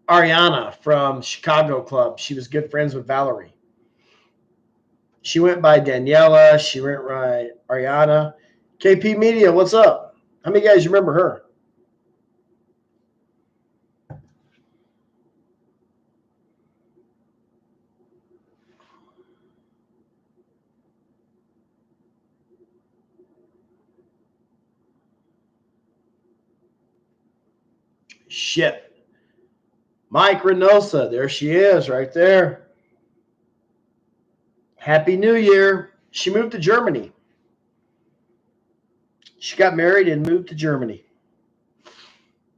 Ariana from Chicago Club? She was good friends with Valerie. She went by Daniela. She went by Ariana. KP Media, what's up? How many guys remember her? Shit. Mike Reynosa, there she is right there. Happy New Year. She moved to Germany. She got married and moved to Germany.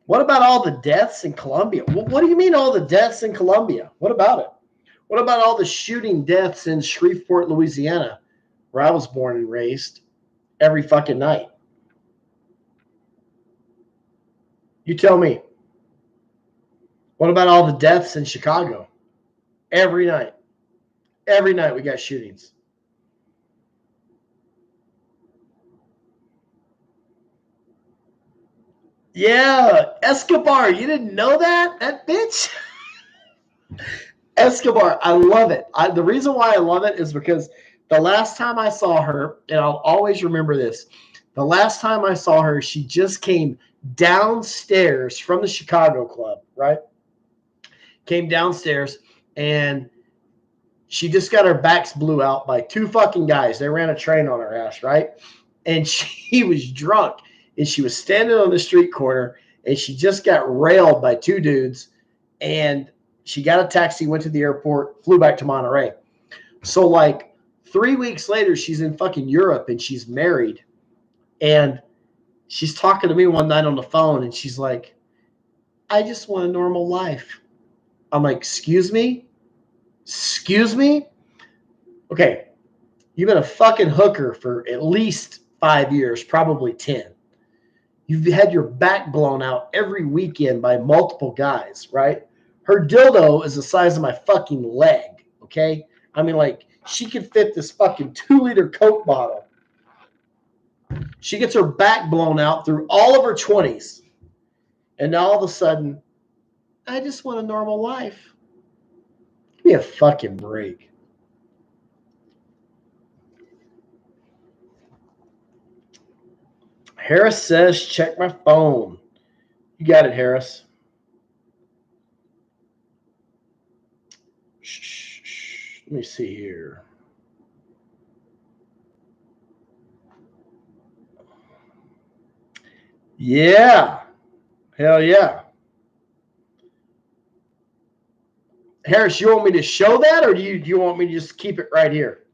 What about all the deaths in Colombia? What do you mean all the deaths in Colombia? What about it? What about all the shooting deaths in Shreveport, Louisiana, where I was born and raised, every fucking night? You tell me. What about all the deaths in Chicago? Every night. Every night we got shootings. Yeah, Escobar. You didn't know that? That bitch? Escobar. I love it. The reason why I love it is because the last time I saw her, and I'll always remember this, the last time I saw her, she just came downstairs from the Chicago Club, right? Came downstairs, and she just got her backs blew out by two fucking guys. They ran a train on her ass, right? And she was drunk, and she was standing on the street corner, and she just got railed by two dudes, and she got a taxi, went to the airport, flew back to Monterey. So like 3 weeks later, she's in fucking Europe, and she's married, and she's talking to me one night on the phone, and she's like, I just want a normal life. I'm like, excuse me? Excuse me? Okay, you've been a fucking hooker for at least 5 years, probably 10. You've had your back blown out every weekend by multiple guys, right? Her dildo is the size of my fucking leg, okay? I mean, like, she could fit this fucking 2-liter Coke bottle. She gets her back blown out through all of her 20s. And now all of a sudden, I just want a normal life. Give me a fucking break. Harris says, check my phone. You got it, Harris. Let me see here. Yeah. Hell yeah. Harris, you want me to show that, or do you want me to just keep it right here?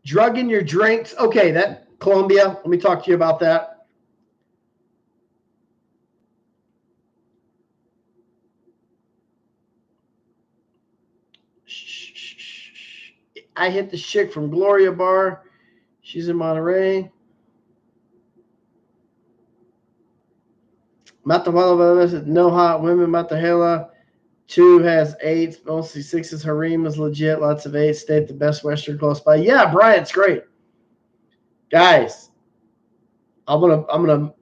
Drug in your drinks. Okay, that Colombia. Let me talk to you about that. I hit the chick from Gloria Bar. She's in Monterey. Matahuala, no hot women. Matahela, 2 has 8, mostly 6s. Harem is legit. Lots of 8. State the best Western close by. Yeah, Bryant's great. Guys, I'm gonna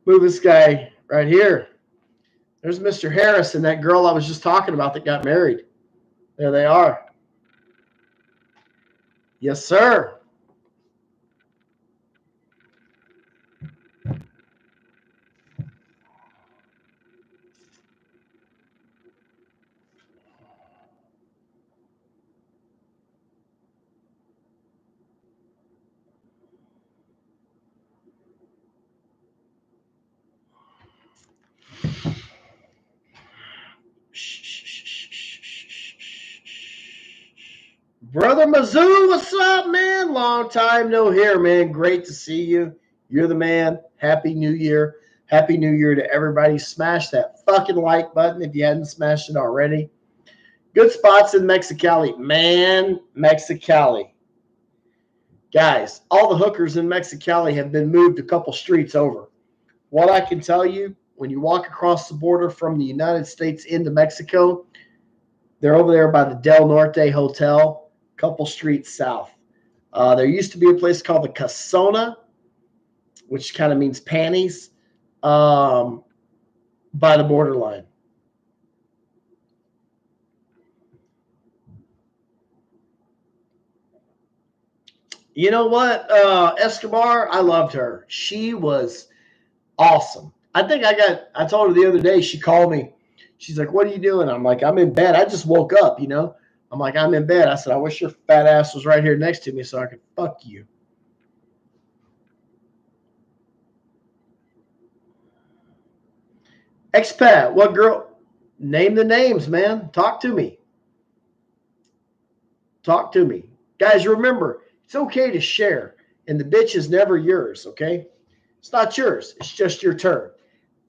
move this guy right here. There's Mr. Harris and that girl I was just talking about that got married. There they are. Yes, sir. Brother Mizzou, what's up, man? Long time no hear, man. Great to see you. You're the man. Happy New Year. Happy New Year to everybody. Smash that fucking like button if you hadn't smashed it already. Good spots in Mexicali. Man, Mexicali. Guys, all the hookers in Mexicali have been moved a couple streets over. What I can tell you, when you walk across the border from the United States into Mexico, they're over there by the Del Norte Hotel, a couple streets south. There used to be a place called the Casona, which kind of means panties, by the borderline. You know what? Escobar, I loved her. She was awesome. I think I told her the other day, she called me. She's like, what are you doing? I'm like, I'm in bed. I just woke up, you know. I'm like, I'm in bed. I said, I wish your fat ass was right here next to me so I could fuck you. Expat, what girl? Name the names, man. Talk to me. Talk to me. Guys, remember, it's okay to share. And the bitch is never yours, okay? It's not yours. It's just your turn.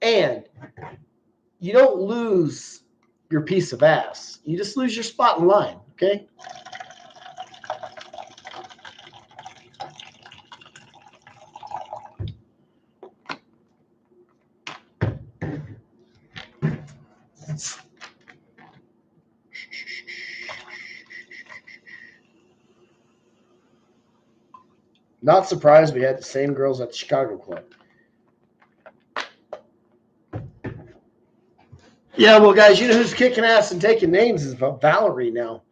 And you don't lose your piece of ass. You just lose your spot in line, okay? Not surprised we had the same girls at the Chicago Club. Yeah, well, guys, you know who's kicking ass and taking names is Valerie now.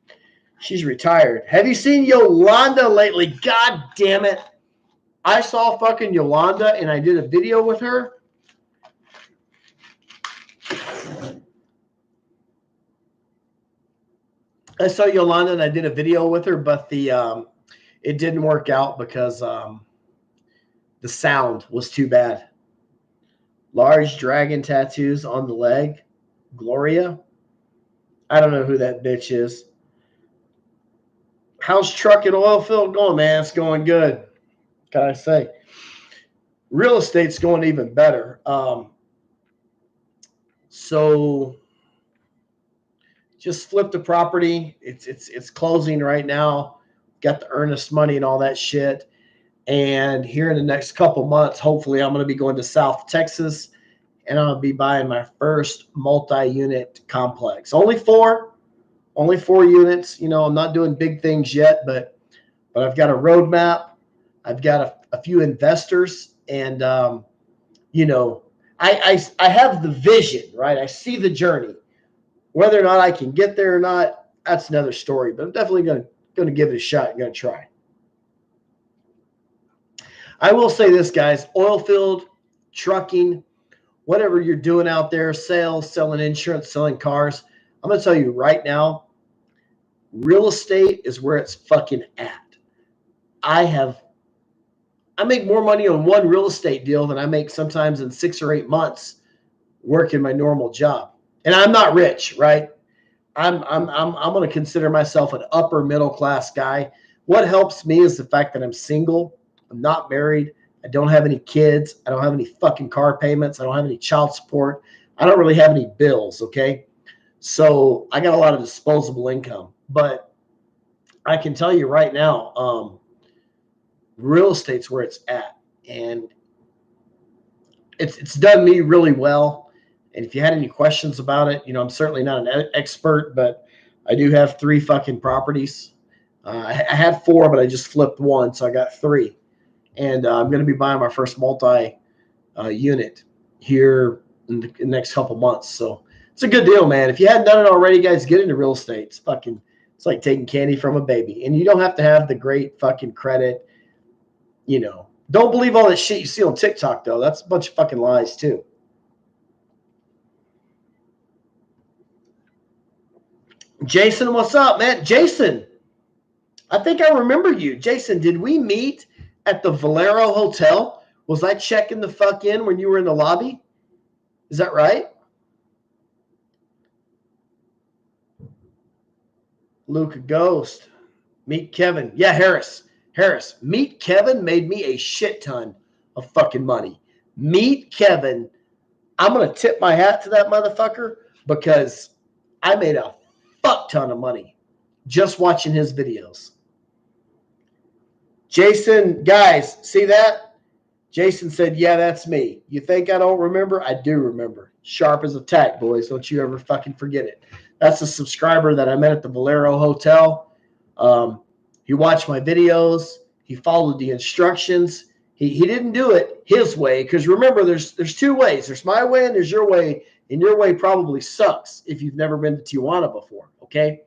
She's retired. Have you seen Yolanda lately? God damn it. I saw fucking Yolanda and I did a video with her. I saw Yolanda and I did a video with her, but it didn't work out because the sound was too bad. Large dragon tattoos on the leg. Gloria. I don't know who that bitch is. How's truck and oil field going, man? It's going good. What can I say? Real estate's going even better. So just flipped the property. It's closing right now. Got the earnest money and all that shit. And here in the next couple months, hopefully, I'm going to be going to South Texas, and I'm going to be buying my first multi-unit complex. Only four units. You know, I'm not doing big things yet, but I've got a roadmap. I've got a few investors, and you know, I have the vision, right? I see the journey. Whether or not I can get there or not, that's another story. But I'm definitely going to give it a shot. I'm going to try. I will say this, guys. Oil field, trucking, whatever you're doing out there, sales, selling insurance, selling cars. I'm going to tell you right now, real estate is where it's fucking at. I make more money on one real estate deal than I make sometimes in 6 or 8 months working my normal job. And I'm not rich, right? I'm going to consider myself an upper middle class guy. What helps me is the fact that I'm single. I'm not married. I don't have any kids. I don't have any fucking car payments. I don't have any child support. I don't really have any bills, okay? So I got a lot of disposable income. But I can tell you right now, Real estate's where it's at. And it's done me really well. And if you had any questions about it, I'm certainly not an expert, but I do have 3 fucking properties. I had 4, but I just flipped 1, so I got 3. And I'm going to be buying my first multi-unit here in the next couple months. So it's a good deal, man. If you hadn't done it already, guys, get into real estate. It's like taking candy from a baby. And you don't have to have the great fucking credit. Don't believe all that shit you see on TikTok, though. That's a bunch of fucking lies, too. Jason, what's up, man? Jason, I think I remember you. Jason, did we meet at the Valero Hotel? Was I checking the fuck in when you were in the lobby? Is that right? Luca Ghost. Meet Kevin. Yeah, Harris. Meet Kevin made me a shit ton of fucking money. Meet Kevin. I'm going to tip my hat to that motherfucker because I made a fuck ton of money just watching his videos. Jason, guys, see that? Jason said, yeah, that's me. You think I don't remember? I do remember. Sharp as a tack, boys. Don't you ever fucking forget it. That's a subscriber that I met at the Valero Hotel. He watched my videos. He followed the instructions. He didn't do it his way because remember, there's 2 ways. There's my way and there's your way, and your way probably sucks if you've never been to Tijuana before, okay?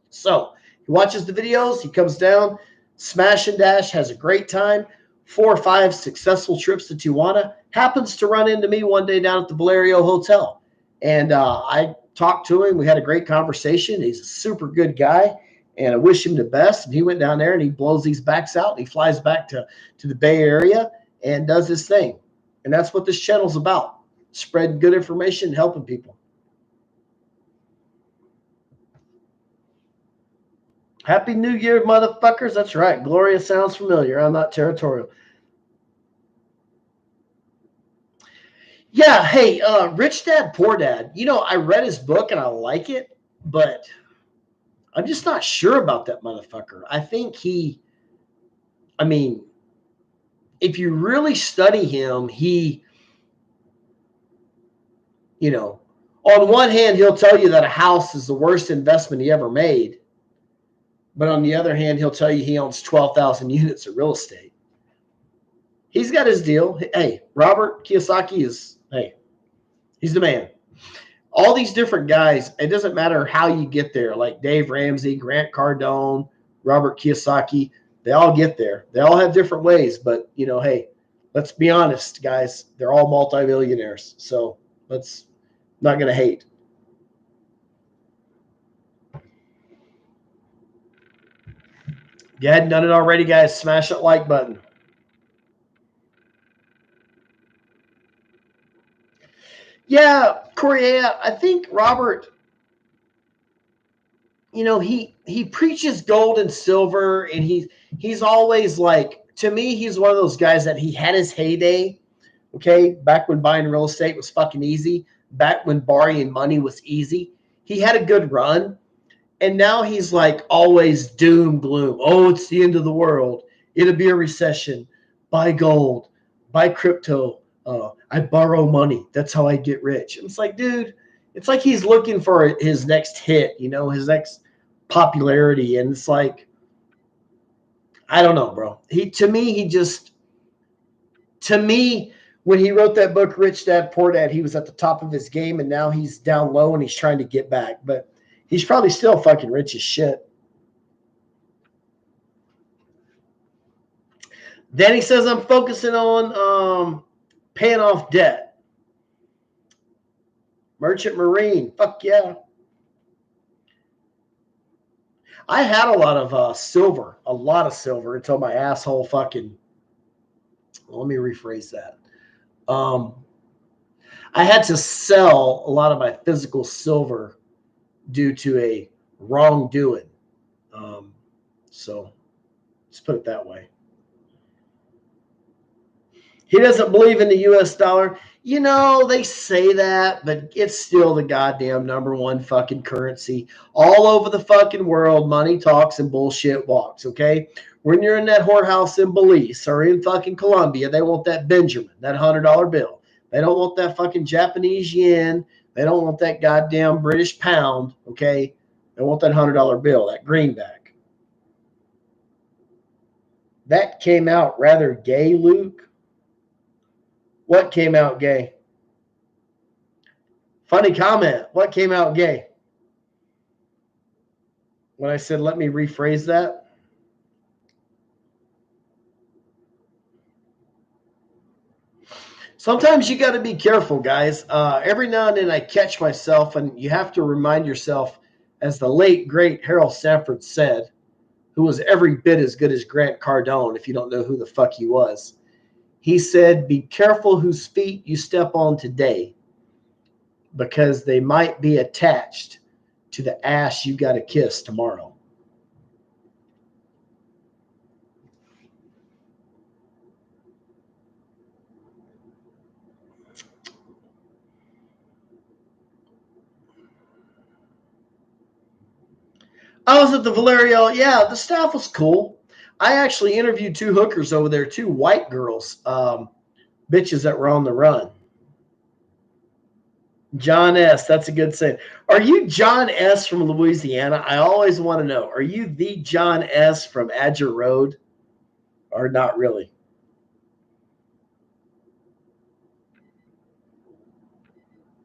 So he watches the videos. He comes down, smash and dash, has a great time. 4 or 5 successful trips to Tijuana. Happens to run into me one day down at the Valero Hotel. And I talked to him. We had a great conversation. He's a super good guy. And I wish him the best. And he went down there and he blows these backs out. And he flies back to the Bay Area and does his thing. And that's what this channel's about. Spreading good information and helping people. Happy New Year, motherfuckers. That's right. Gloria sounds familiar. I'm not territorial. Yeah, hey, Rich Dad, Poor Dad. I read his book and I like it, but I'm just not sure about that motherfucker. I think if you really study him, on one hand, he'll tell you that a house is the worst investment he ever made. But on the other hand, he'll tell you he owns 12,000 units of real estate. He's got his deal. Hey, Robert Kiyosaki he's the man. All these different guys, it doesn't matter how you get there, like Dave Ramsey, Grant Cardone, Robert Kiyosaki, they all get there. They all have different ways, but, hey, let's be honest, guys. They're all multimillionaires, so let's not going to hate. If you hadn't done it already, guys, smash that like button. Yeah, Correa, I think Robert, he preaches gold and silver, and he's always like, to me, he's one of those guys that he had his heyday, okay, back when buying real estate was fucking easy, back when borrowing money was easy. He had a good run, and now he's like always doom, gloom. Oh, it's the end of the world. It'll be a recession. Buy gold. Buy crypto. I borrow money. That's how I get rich. And it's like, dude, it's like he's looking for his next hit, his next popularity. And it's like, I don't know, bro. To me, when he wrote that book, Rich Dad, Poor Dad, he was at the top of his game, and now he's down low and he's trying to get back. But he's probably still fucking rich as shit. Then he says, I'm focusing on paying off debt. Merchant Marine. Fuck yeah. I had a lot of silver until my asshole fucking, let me rephrase that. I had to sell a lot of my physical silver due to a wrongdoing. So let's put it that way. He doesn't believe in the U.S. dollar. You know, they say that, but it's still the goddamn #1 fucking currency. All over the fucking world, money talks and bullshit walks, okay? When you're in that whorehouse in Belize or in fucking Colombia, they want that Benjamin, that $100 bill. They don't want that fucking Japanese yen. They don't want that goddamn British pound, okay? They want that $100 bill, that greenback. That came out rather gay, Luke. What came out gay? Funny comment. What came out gay? When I said, let me rephrase that. Sometimes you got to be careful, guys. Every now and then I catch myself, and you have to remind yourself, as the late, great Harold Sanford said, who was every bit as good as Grant Cardone, if you don't know who the fuck he was. He said, be careful whose feet you step on today, because they might be attached to the ass you got to kiss tomorrow. I was at the Valerio. Yeah, the staff was cool. I actually interviewed 2 hookers over there, 2 white girls, bitches that were on the run. John S. That's a good saying. Are you John S. from Louisiana? I always want to know. Are you the John S. from Adger Road? Or not really?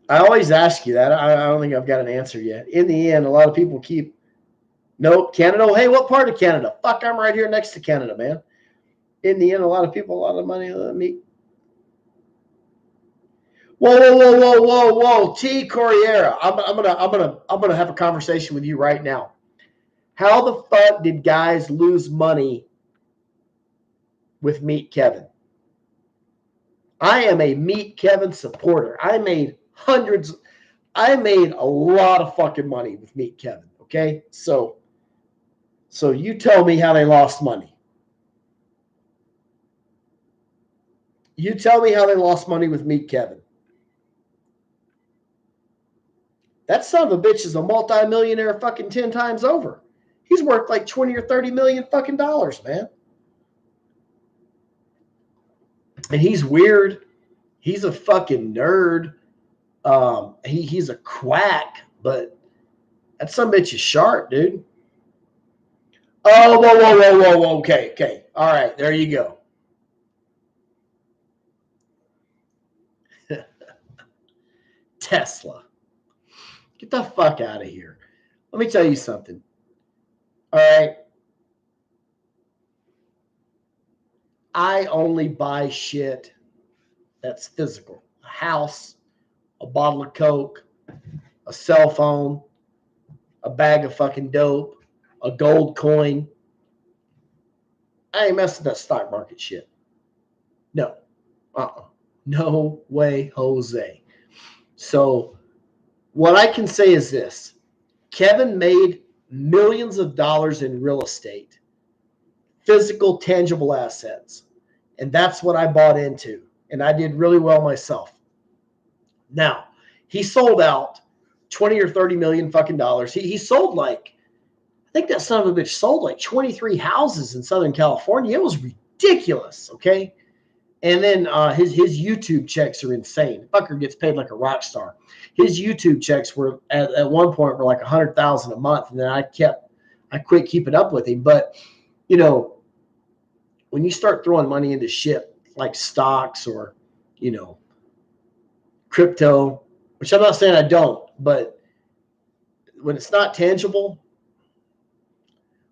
I always ask you that. I don't think I've got an answer yet. In the end, a lot of people keep, nope, Canada. Hey, what part of Canada? Fuck, I'm right here next to Canada, man. In the end, a lot of people, a lot of money. Me. Whoa. T. Corriera. I'm gonna have a conversation with you right now. How the fuck did guys lose money with Meet Kevin? I am a Meet Kevin supporter. I made a lot of fucking money with Meet Kevin. Okay, so you tell me how they lost money. You tell me how they lost money with Meet Kevin. That son of a bitch is a multi-millionaire fucking 10 times over. He's worth like 20 or 30 million fucking dollars, man. And he's weird. He's a fucking nerd. He's a quack, but that son of a bitch is sharp, dude. Oh, whoa. Okay. All right, there you go. Tesla. Get the fuck out of here. Let me tell you something. All right. I only buy shit that's physical. A house, a bottle of Coke, a cell phone, a bag of fucking dope, a gold coin. I ain't messing with that stock market shit. No. No way, Jose. So what I can say is this. Kevin made millions of dollars in real estate, physical, tangible assets. And that's what I bought into. And I did really well myself. Now, he sold out 20 or 30 million fucking dollars. He sold like, I think that son of a bitch sold like 23 houses in Southern California. It was ridiculous, okay? And then his YouTube checks are insane. Fucker gets paid like a rock star. His YouTube checks were at one point were like $100,000 a month, and then I quit keeping up with him. But you know, when you start throwing money into shit like stocks or crypto, which I'm not saying I don't, but when it's not tangible,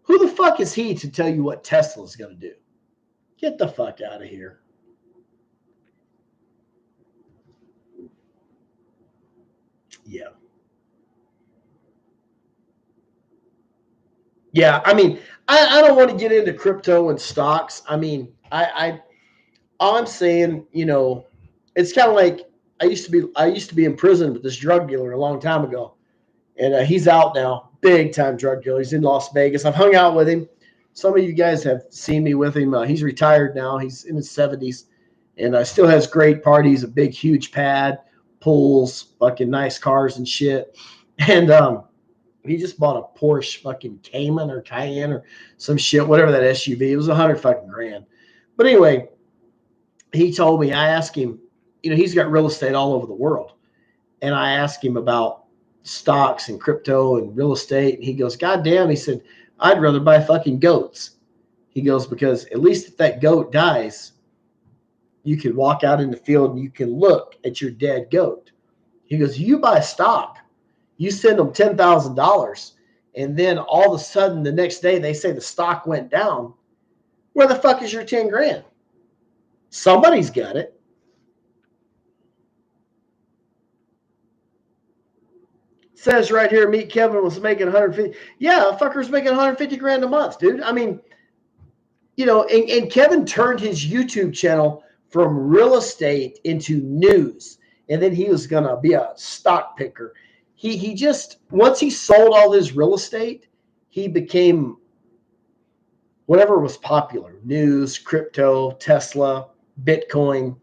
who the fuck is he to tell you what Tesla's going to do? Get the fuck out of here. Yeah, I mean, I don't want to get into crypto and stocks. I mean, all I'm saying, it's kind of like I used to be in prison with this drug dealer a long time ago, and he's out now, big time drug dealer. He's in Las Vegas. I've hung out with him. Some of you guys have seen me with him. He's retired now. He's in his 70s, and still has great parties, a big, huge pad, pools, fucking nice cars and shit. And he just bought a Porsche fucking Cayman or Cayenne or some shit, whatever that SUV. It was $100 fucking grand. But anyway, he told me, I asked him, you know, he's got real estate all over the world. And I asked him about stocks and crypto and real estate. And he goes, God damn, he said, I'd rather buy fucking goats. He goes, because at least if that goat dies, you can walk out in the field and you can look at your dead goat. He goes, you buy stock, you send them $10,000, and then all of a sudden the next day they say the stock went down. Where the fuck is your 10 grand? Somebody's got it. Says right here, Meet Kevin was making 150. Yeah, fucker's making 150 grand a month, dude. I mean, you know, and Kevin turned his YouTube channel from real estate into news. And then he was going to be a stock picker. He just, once he sold all his real estate, he became whatever was popular. News, crypto, Tesla, Bitcoin.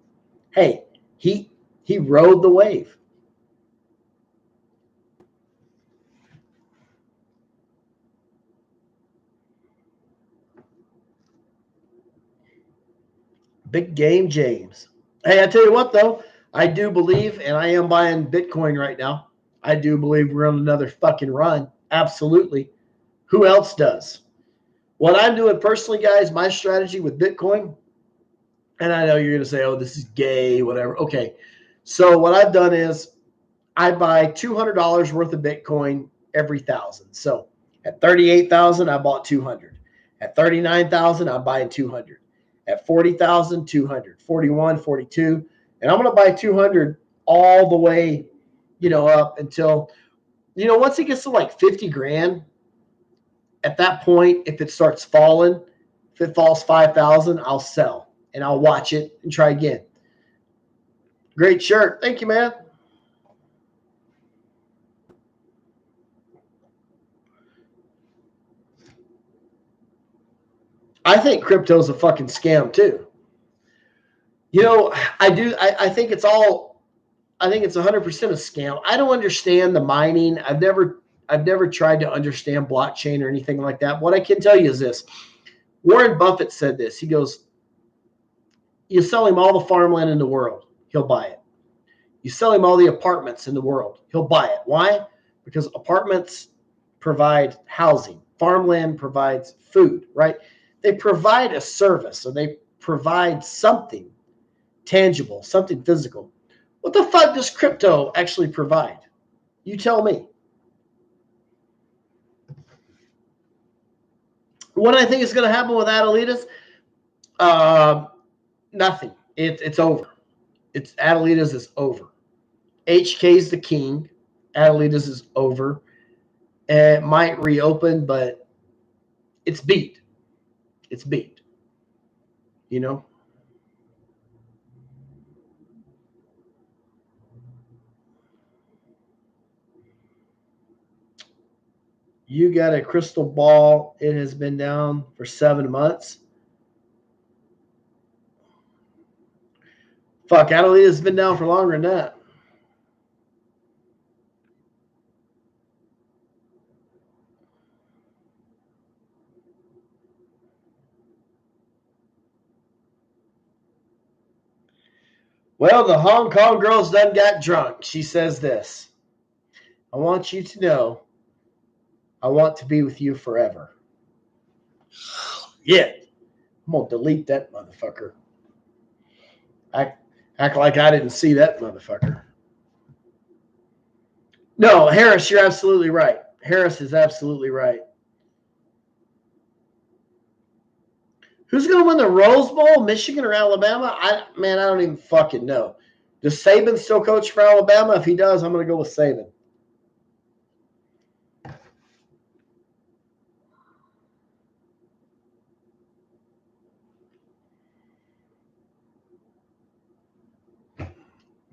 Hey, he rode the wave. Big game, James. Hey, I tell you what, though, I do believe, and I am buying Bitcoin right now. I do believe we're on another fucking run. Absolutely. Who else does? What I'm doing personally, guys, my strategy with Bitcoin, and I know you're going to say, oh, this is gay, whatever. Okay. So what I've done is I buy $200 worth of Bitcoin every 1,000. So at 38,000, I bought 200. At 39,000, I'm buying 200. At 40,000, 200. 41, 42. And I'm going to buy 200 all the way, you know, up until, you know, once it gets to like 50 grand, at that point, if it starts falling, if it falls 5,000, I'll sell and I'll watch it and try again. Great shirt. Thank you, man. I think crypto is a fucking scam too. You know, I do. I think it's all. I think it's 100% a scam. I don't understand the mining. I've never tried to understand blockchain or anything like that. What I can tell you is this: Warren Buffett said this. He goes, "You sell him all the farmland in the world, he'll buy it. You sell him all the apartments in the world, he'll buy it. Why? Because apartments provide housing, farmland provides food, right? They provide a service, or they provide something tangible, something physical. What the fuck does crypto actually provide? You tell me. What I think is going to happen with Adelitas? Nothing. It's over. Adelitas is over. HK's the king. Adelitas is over. It might reopen, but it's beat. It's beat. You know? You got a crystal ball. It has been down for 7 months. Fuck, Adelita's been down for longer than that. Well, the Hong Kong girls done got drunk. She says this: I want you to know I want to be with you forever. Yeah. I'm going to delete that motherfucker. Act like I didn't see that motherfucker. No, Harris, you're absolutely right. Harris is absolutely right. Who's going to win the Rose Bowl, Michigan or Alabama? I don't even fucking know. Does Saban still coach for Alabama? If he does, I'm going to go with Saban.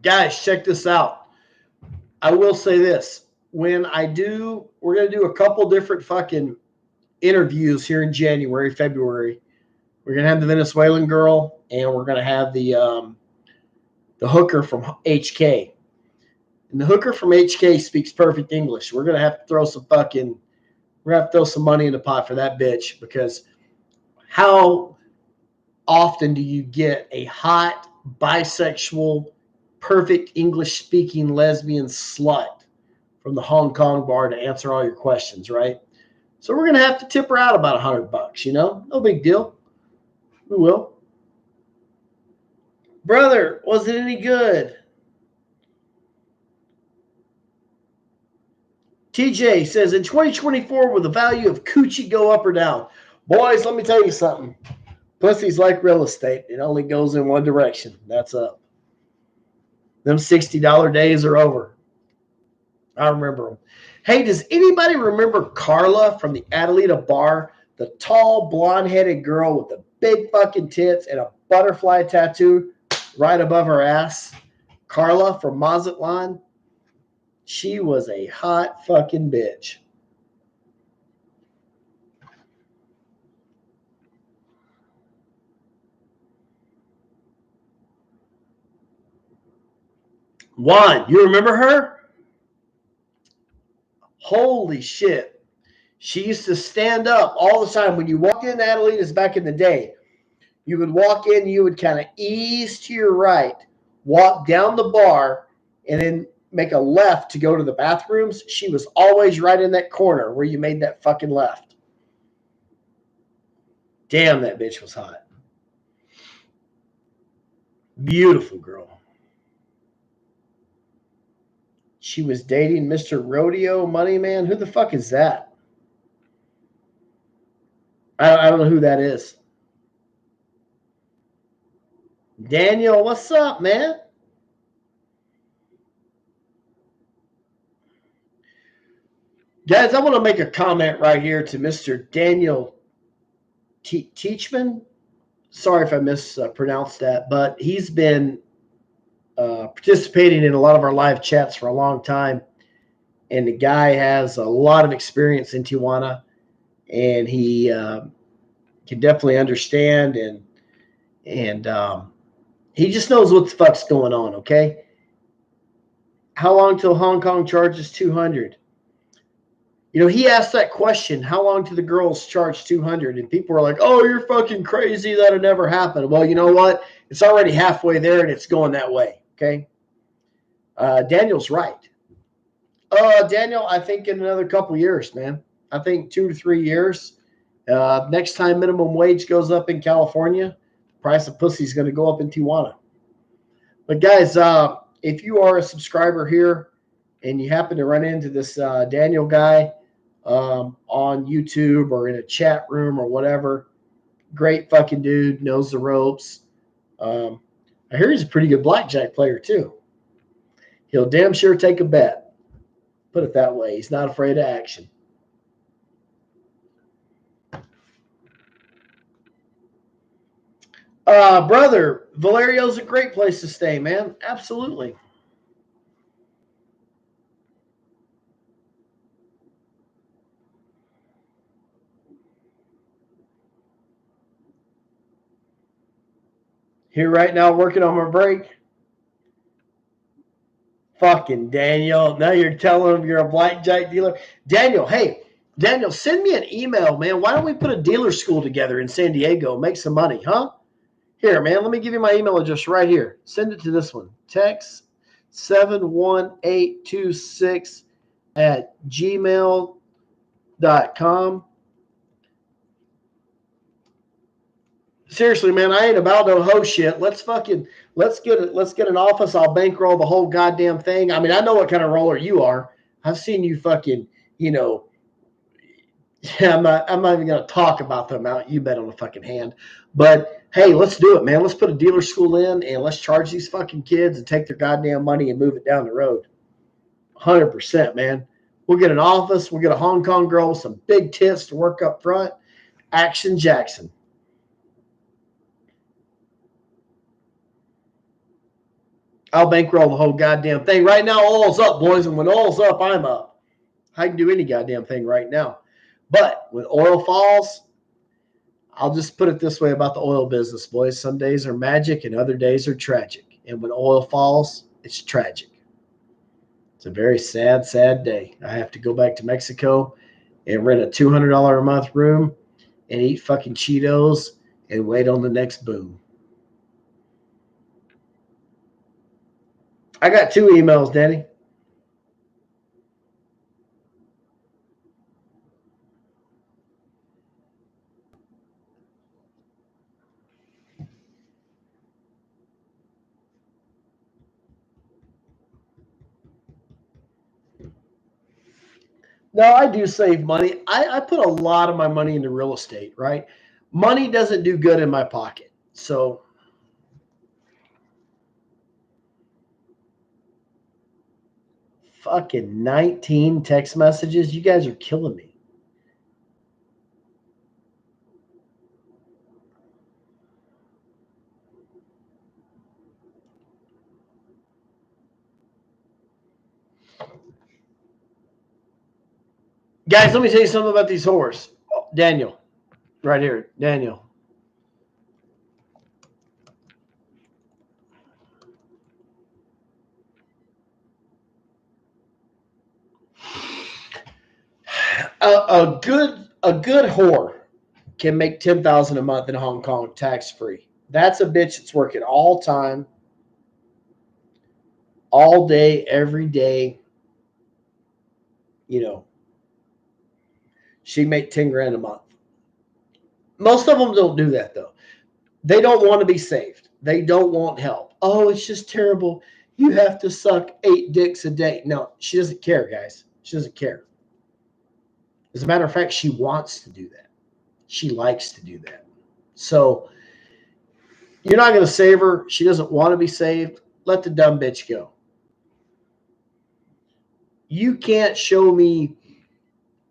Guys, check this out. I will say this. We're going to do a couple different fucking interviews here in January, February. We're going to have the Venezuelan girl, and we're going to have the hooker from HK. And the hooker from HK speaks perfect English. We're going to have to throw some money in the pot for that bitch, because how often do you get a hot, bisexual, perfect English-speaking lesbian slut from the Hong Kong bar to answer all your questions, right? So we're going to have to tip her out about $100, you know? No big deal. We will. Brother, was it any good? TJ says, in 2024, will the value of coochie go up or down? Boys, let me tell you something. Pussy's like real estate. It only goes in one direction. That's up. Them $60 days are over. I remember them. Hey, does anybody remember Carla from the Adelita bar? The tall, blonde-headed girl with the big fucking tits and a butterfly tattoo right above her ass? Carla from Mazatlan. She was a hot fucking bitch. Juan, you remember her? Holy shit. She used to stand up all the time. When you walked in Adelita's back in the day, you would walk in, you would kind of ease to your right, walk down the bar, and then make a left to go to the bathrooms. She was always right in that corner where you made that fucking left. Damn, that bitch was hot. Beautiful girl. She was dating Mr. Rodeo Money Man. Who the fuck is that? I don't know who that is. Daniel, what's up, man? Guys, I want to make a comment right here to Mr. Daniel Teachman. Sorry if I mispronounced that, but he's been participating in a lot of our live chats for a long time. And the guy has a lot of experience in Tijuana, and he can definitely understand, and he just knows what the fuck's going on, okay? How long till Hong Kong charges $200? You know, he asked that question, how long till the girls charge $200? And people were like, oh, you're fucking crazy. That'll never happen. Well, you know what? It's already halfway there, and it's going that way, okay? Daniel's right. Daniel, I think in another couple years, man. I think 2 to 3 years. Next time minimum wage goes up in California, price of pussy is going to go up in Tijuana. But guys, if you are a subscriber here and you happen to run into this Daniel guy on YouTube or in a chat room or whatever, great fucking dude, knows the ropes. I hear he's a pretty good blackjack player too. He'll damn sure take a bet. Put it that way. He's not afraid of action. Brother, Valerio's a great place to stay, man. Absolutely. Here right now working on my break. Fucking Daniel. Now you're telling him you're a blackjack dealer. Daniel, hey, Daniel, send me an email, man. Why don't we put a dealer school together in San Diego? Make some money, huh? Here, man, let me give you my email address right here. Send it to this one. Text 71826 at gmail.com. Seriously, man, I ain't about no hoe shit. Let's get an office. I'll bankroll the whole goddamn thing. I mean, I know what kind of roller you are. I've seen you fucking, yeah, I'm not even gonna talk about the amount you bet on the fucking hand. But hey, let's do it, man. Let's put a dealer school in and let's charge these fucking kids and take their goddamn money and move it down the road. 100%, man. We'll get an office. We'll get a Hong Kong girl with some big tits to work up front. Action Jackson. I'll bankroll the whole goddamn thing. Right now, oil's up, boys. And when oil's up, I'm up. I can do any goddamn thing right now. But when oil falls, I'll just put it this way about the oil business, boys. Some days are magic and other days are tragic. And when oil falls, it's tragic. It's a very sad, sad day. I have to go back to Mexico and rent a $200 a month room and eat fucking Cheetos and wait on the next boom. I got 2 emails, Danny. No, I do save money. I put a lot of my money into real estate, right? Money doesn't do good in my pocket. So fucking 19 text messages. You guys are killing me. Guys, let me tell you something about these whores. Oh, Daniel, right here. Daniel. A good whore can make $10,000 a month in Hong Kong tax free. That's a bitch that's working all time, all day, every day. You know, she make 10 grand a month. Most of them don't do that though. They don't want to be saved. They don't want help. Oh, it's just terrible. You have to suck 8 dicks a day. No, she doesn't care, guys. She doesn't care. As a matter of fact, she wants to do that. She likes to do that. So you're not going to save her. She doesn't want to be saved. Let the dumb bitch go. You can't show me,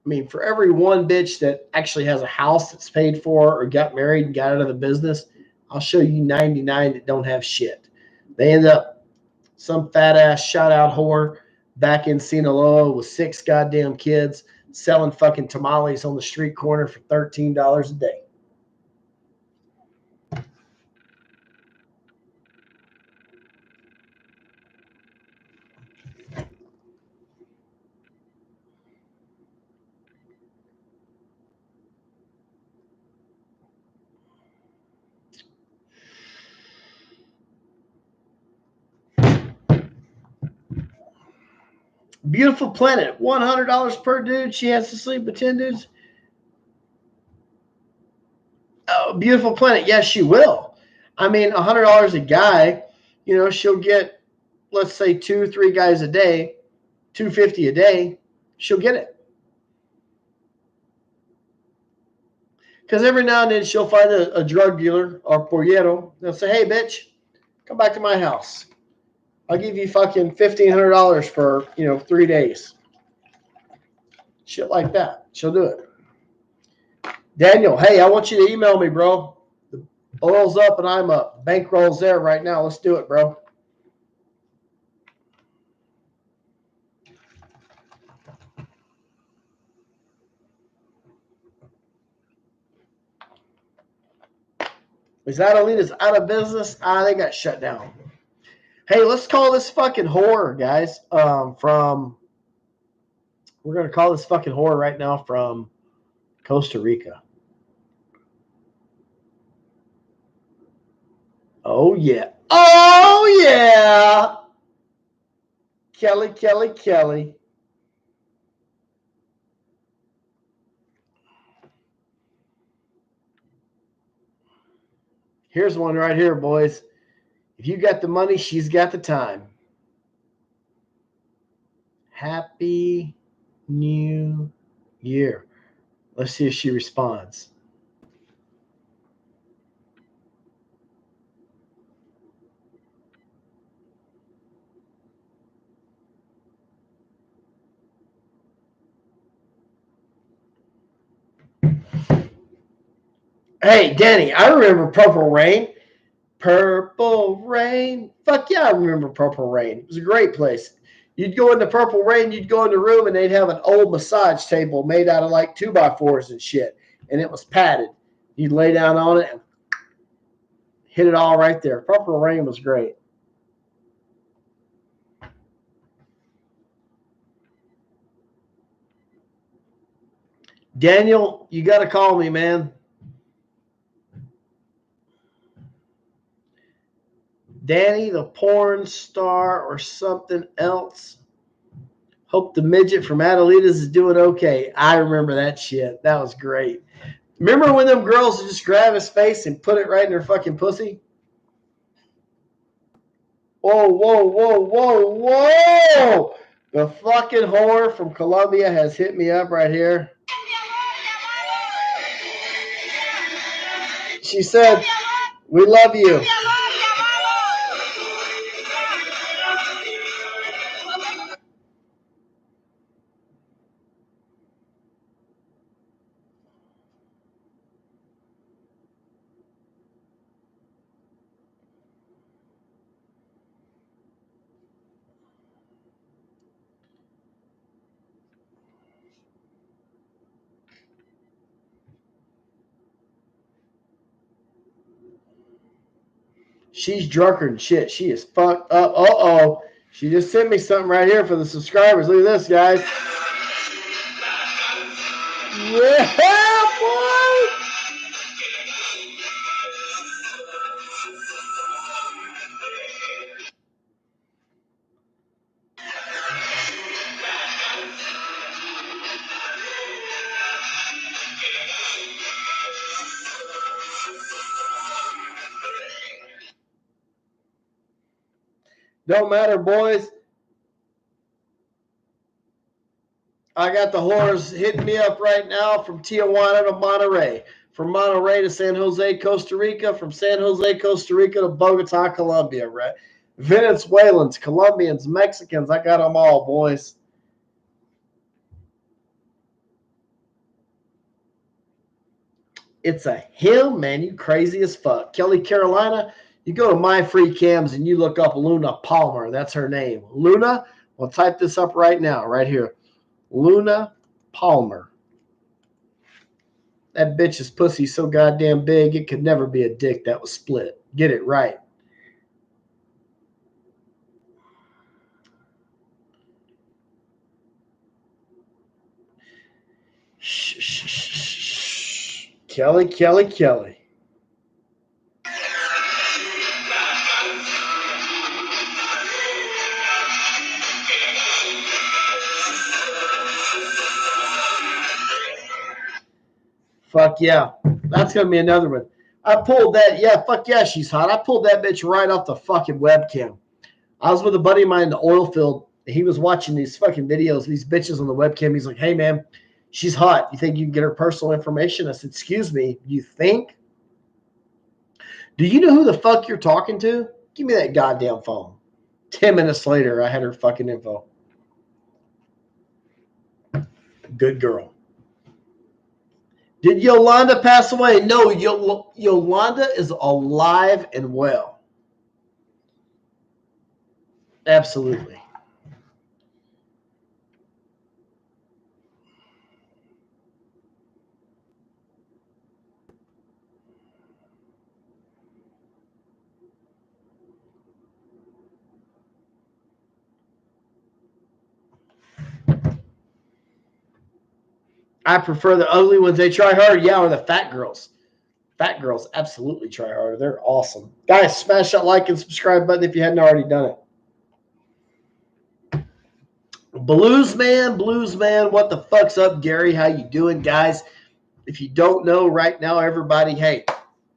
I mean, for every one bitch that actually has a house that's paid for or got married and got out of the business, I'll show you 99 that don't have shit. They end up some fat ass shot out whore back in Sinaloa with 6 goddamn kids selling fucking tamales on the street corner for $13 a day. Beautiful Planet, $100 per dude. She has to sleep with 10 dudes. Oh, Beautiful Planet. Yes, she will. I mean, $100 a guy, you know, she'll get, let's say 2-3 guys a day, $250 a day. She'll get it. Because every now and then she'll find a drug dealer or pollero. They'll say, hey, bitch, come back to my house. I'll give you fucking $1,500 for, 3 days. Shit like that. She'll do it. Daniel, hey, I want you to email me, bro. The oil's up and I'm up. Bankroll's there right now. Let's do it, bro. Is Adelina's out of business? They got shut down. Hey, let's call this fucking whore, guys. We're going to call this fucking whore right now from Costa Rica. Oh, yeah. Oh, yeah. Kelly. Here's one right here, boys. If you got the money, she's got the time. Happy New Year. Let's see if she responds. Hey, Danny, I remember Purple Rain. Purple Rain. Fuck yeah, I remember Purple Rain. It was a great place. You'd go into Purple Rain, you'd go in the room, and they'd have an old massage table made out of like 2x4s and shit. And it was padded. You lay down on it and hit it all right there. Purple Rain was great. Daniel, you got to call me, man. Danny, the porn star or something else. Hope the midget from Adelitas is doing okay. I remember that shit. That was great. Remember when them girls would just grab his face and put it right in their fucking pussy? Whoa, whoa, whoa, whoa, whoa! The fucking whore from Colombia has hit me up right here. She said, "We love you." She's drunker than shit. She is fucked up. Uh-oh. She just sent me something right here for the subscribers. Look at this, guys. Yeah, boy! Don't matter, boys. I got the whores hitting me up right now from Tijuana to Monterrey. From Monterrey to San Jose, Costa Rica. From San Jose, Costa Rica to Bogota, Colombia. Right? Venezuelans, Colombians, Mexicans. I got them all, boys. It's a him, man. You crazy as fuck. Kelly, Carolina, you go to My Free Cams and you look up Luna Palmer. That's her name. Luna, we'll type this up right now, right here. Luna Palmer. That bitch's pussy so goddamn big, it could never be a dick that was split. Get it right. Shh, shh, shh, shh. Kelly, Kelly, Kelly. Fuck yeah. That's going to be another one. I pulled that. Yeah, fuck yeah, she's hot. I pulled that bitch right off the fucking webcam. I was with a buddy of mine in the oil field. He was watching these fucking videos, these bitches on the webcam. He's like, "Hey, man, she's hot. You think you can get her personal information?" I said, "Excuse me, you think? Do you know who the fuck you're talking to? Give me that goddamn phone." 10 minutes later, I had her fucking info. Good girl. Did Yolanda pass away? No, Yolanda is alive and well. Absolutely. I prefer the ugly ones. They try hard. Yeah, or the fat girls. Fat girls absolutely try harder. They're awesome. Guys, smash that like and subscribe button if you hadn't already done it. Blues man, what the fuck's up, Gary? How you doing, guys? If you don't know right now, everybody, hey,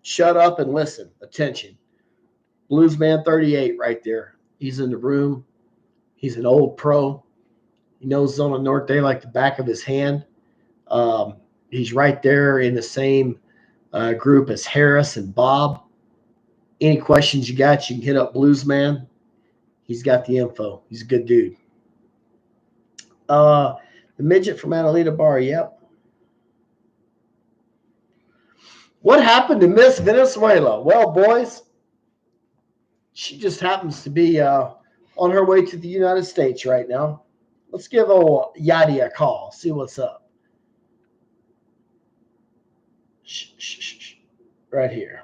shut up and listen. Attention. Bluesman 38 right there. He's in the room. He's an old pro. He knows Zona Norte like the back of his hand. He's right there in the same group as Harris and Bob. Any questions you got, you can hit up Bluesman. He's got the info. He's a good dude. The midget from Adelita Bar, yep. What happened to Miss Venezuela? Well, boys, she just happens to be on her way to the United States right now. Let's give old Yadi a call, see what's up. Shh, shh, shh. right here.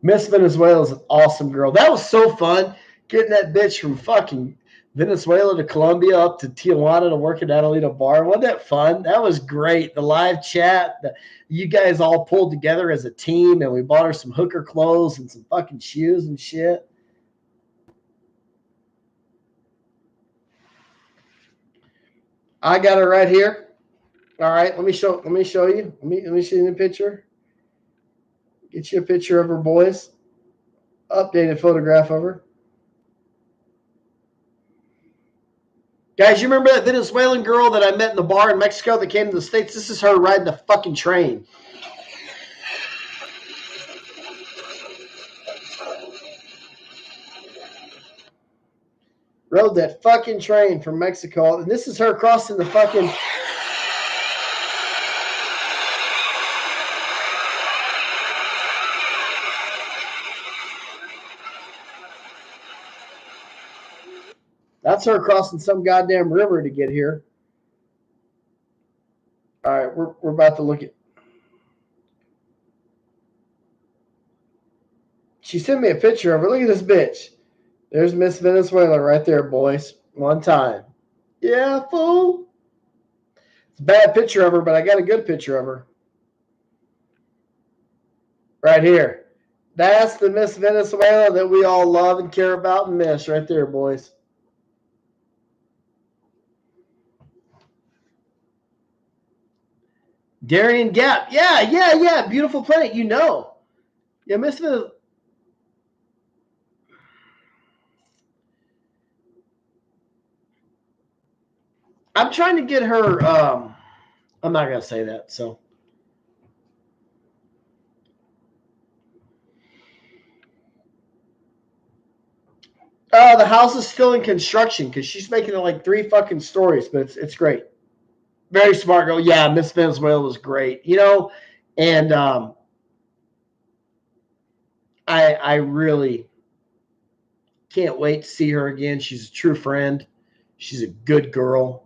Miss Venezuela is an awesome girl. That was so fun getting that bitch from fucking Venezuela to Colombia up to Tijuana to work at Adelita Bar. Wasn't that fun? That was great. The live chat, you guys all pulled together as a team, and we bought her some hooker clothes and some fucking shoes and shit. I got her right here. All right, let me show you. Let me show you the picture. Get you a picture of her, boys. Updated photograph of her. Guys, you remember that Venezuelan girl that I met in the bar in Mexico that came to the States? This is her riding the fucking train. Rode that fucking train from Mexico. And this is her crossing the fucking... That's her crossing some goddamn river to get here. All right, we're about to look at... She sent me a picture of her. Look at this bitch. There's Miss Venezuela right there, boys. One time. Yeah, fool. It's a bad picture of her, but I got a good picture of her. Right here. That's the Miss Venezuela that we all love and care about and miss right there, boys. Darien Gap. Yeah. Beautiful planet. You know. Yeah, Miss Venezuela. I'm trying to get her. I'm not going to say that, so. The house is still in construction because she's making it like 3 fucking stories, but it's great. Very smart girl. Yeah, Miss Venezuela was great. You know, and I really can't wait to see her again. She's a true friend. She's a good girl.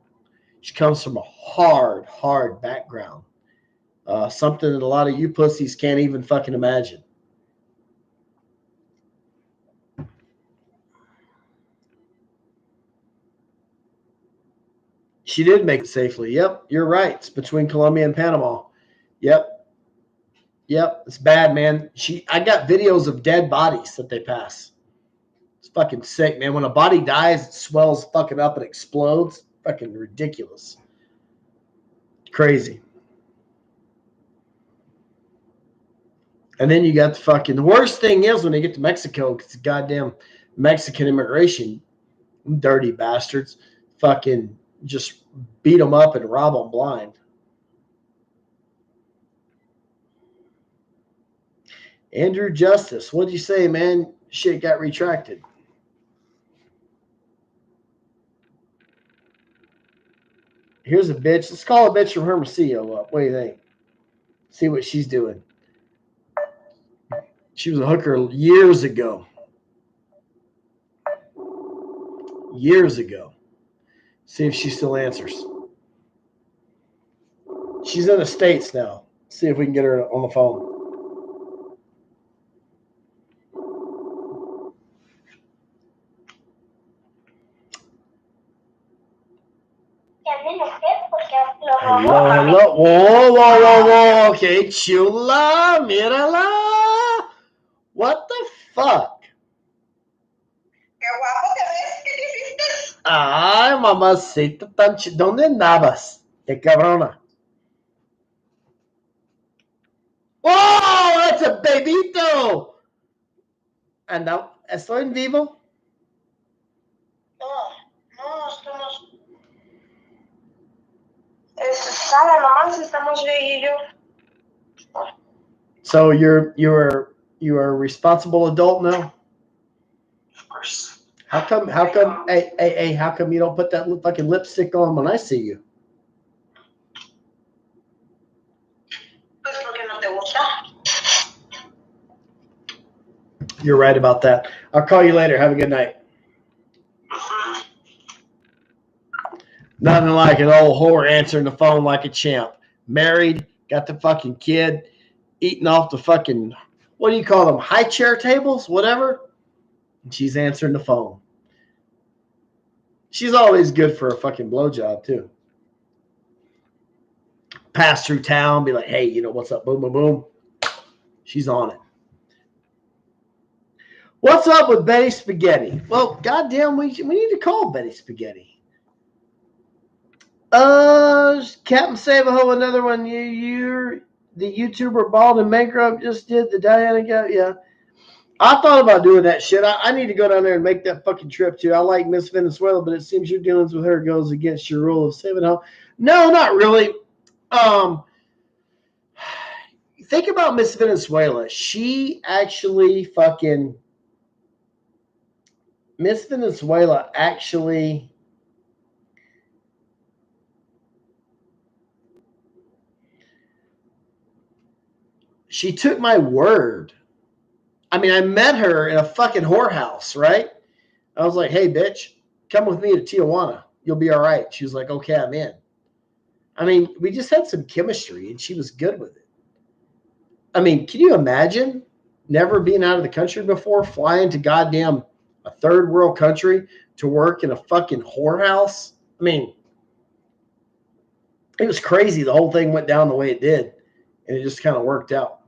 She comes from a hard background. Something that a lot of you pussies can't even fucking imagine. She did make it safely. Yep, you're right. It's between Colombia and Panama. Yep, it's bad, man. I got videos of dead bodies that they pass. It's fucking sick, man. When a body dies, it swells fucking up and explodes. Fucking ridiculous. Crazy. And then you got the worst thing is when they get to Mexico, because goddamn Mexican immigration, dirty bastards, fucking just beat them up and rob them blind. Andrew Justice, what'd you say, man? Shit got retracted. Here's a bitch. Let's call a bitch from Hermosillo up. What do you think? See what she's doing. She was a hooker years ago. See if she still answers. She's in the States now. See if we can get her on the phone. Hello. Whoa. Okay, chula, mírala. What the fuck? Qué guapo te ves, ¿qué hiciste? Ay, mamacita, ¿dónde andabas? Qué cabrona. Oh, that's a bebito. Anda, ¿estoy en vivo? No estamos. Sala nomás, estamos yo y yo. So you are a responsible adult now? Of course. How come hey, how come you don't put that fucking lipstick on when I see you? Pues porque no te gusta. You're right about that. I'll call you later. Have a good night. Nothing like an old whore answering the phone like a champ. Married, got the fucking kid, eating off the fucking, what do you call them, high chair tables, whatever. And she's answering the phone. She's always good for a fucking blowjob, too. Pass through town, be like, hey, you know, what's up? Boom, boom, boom. She's on it. What's up with Betty Spaghetti? Well, goddamn, we need to call Betty Spaghetti. Captain Save-A-Ho, another one. You're the YouTuber Bald and Bankrupt just did the Diana guy. Yeah. I thought about doing that shit. I need to go down there and make that fucking trip too. I like Miss Venezuela, but it seems your dealings with her goes against your rule of Save-A-Ho. No, not really. Think about Miss Venezuela. She actually fucking Miss Venezuela actually she took my word. I mean, I met her in a fucking whorehouse, right? I was like, hey, bitch, come with me to Tijuana. You'll be all right. She was like, okay, I'm in. I mean, we just had some chemistry, and she was good with it. I mean, can you imagine never being out of the country before, flying to goddamn a third world country to work in a fucking whorehouse? I mean, it was crazy. The whole thing went down the way it did, and it just kind of worked out.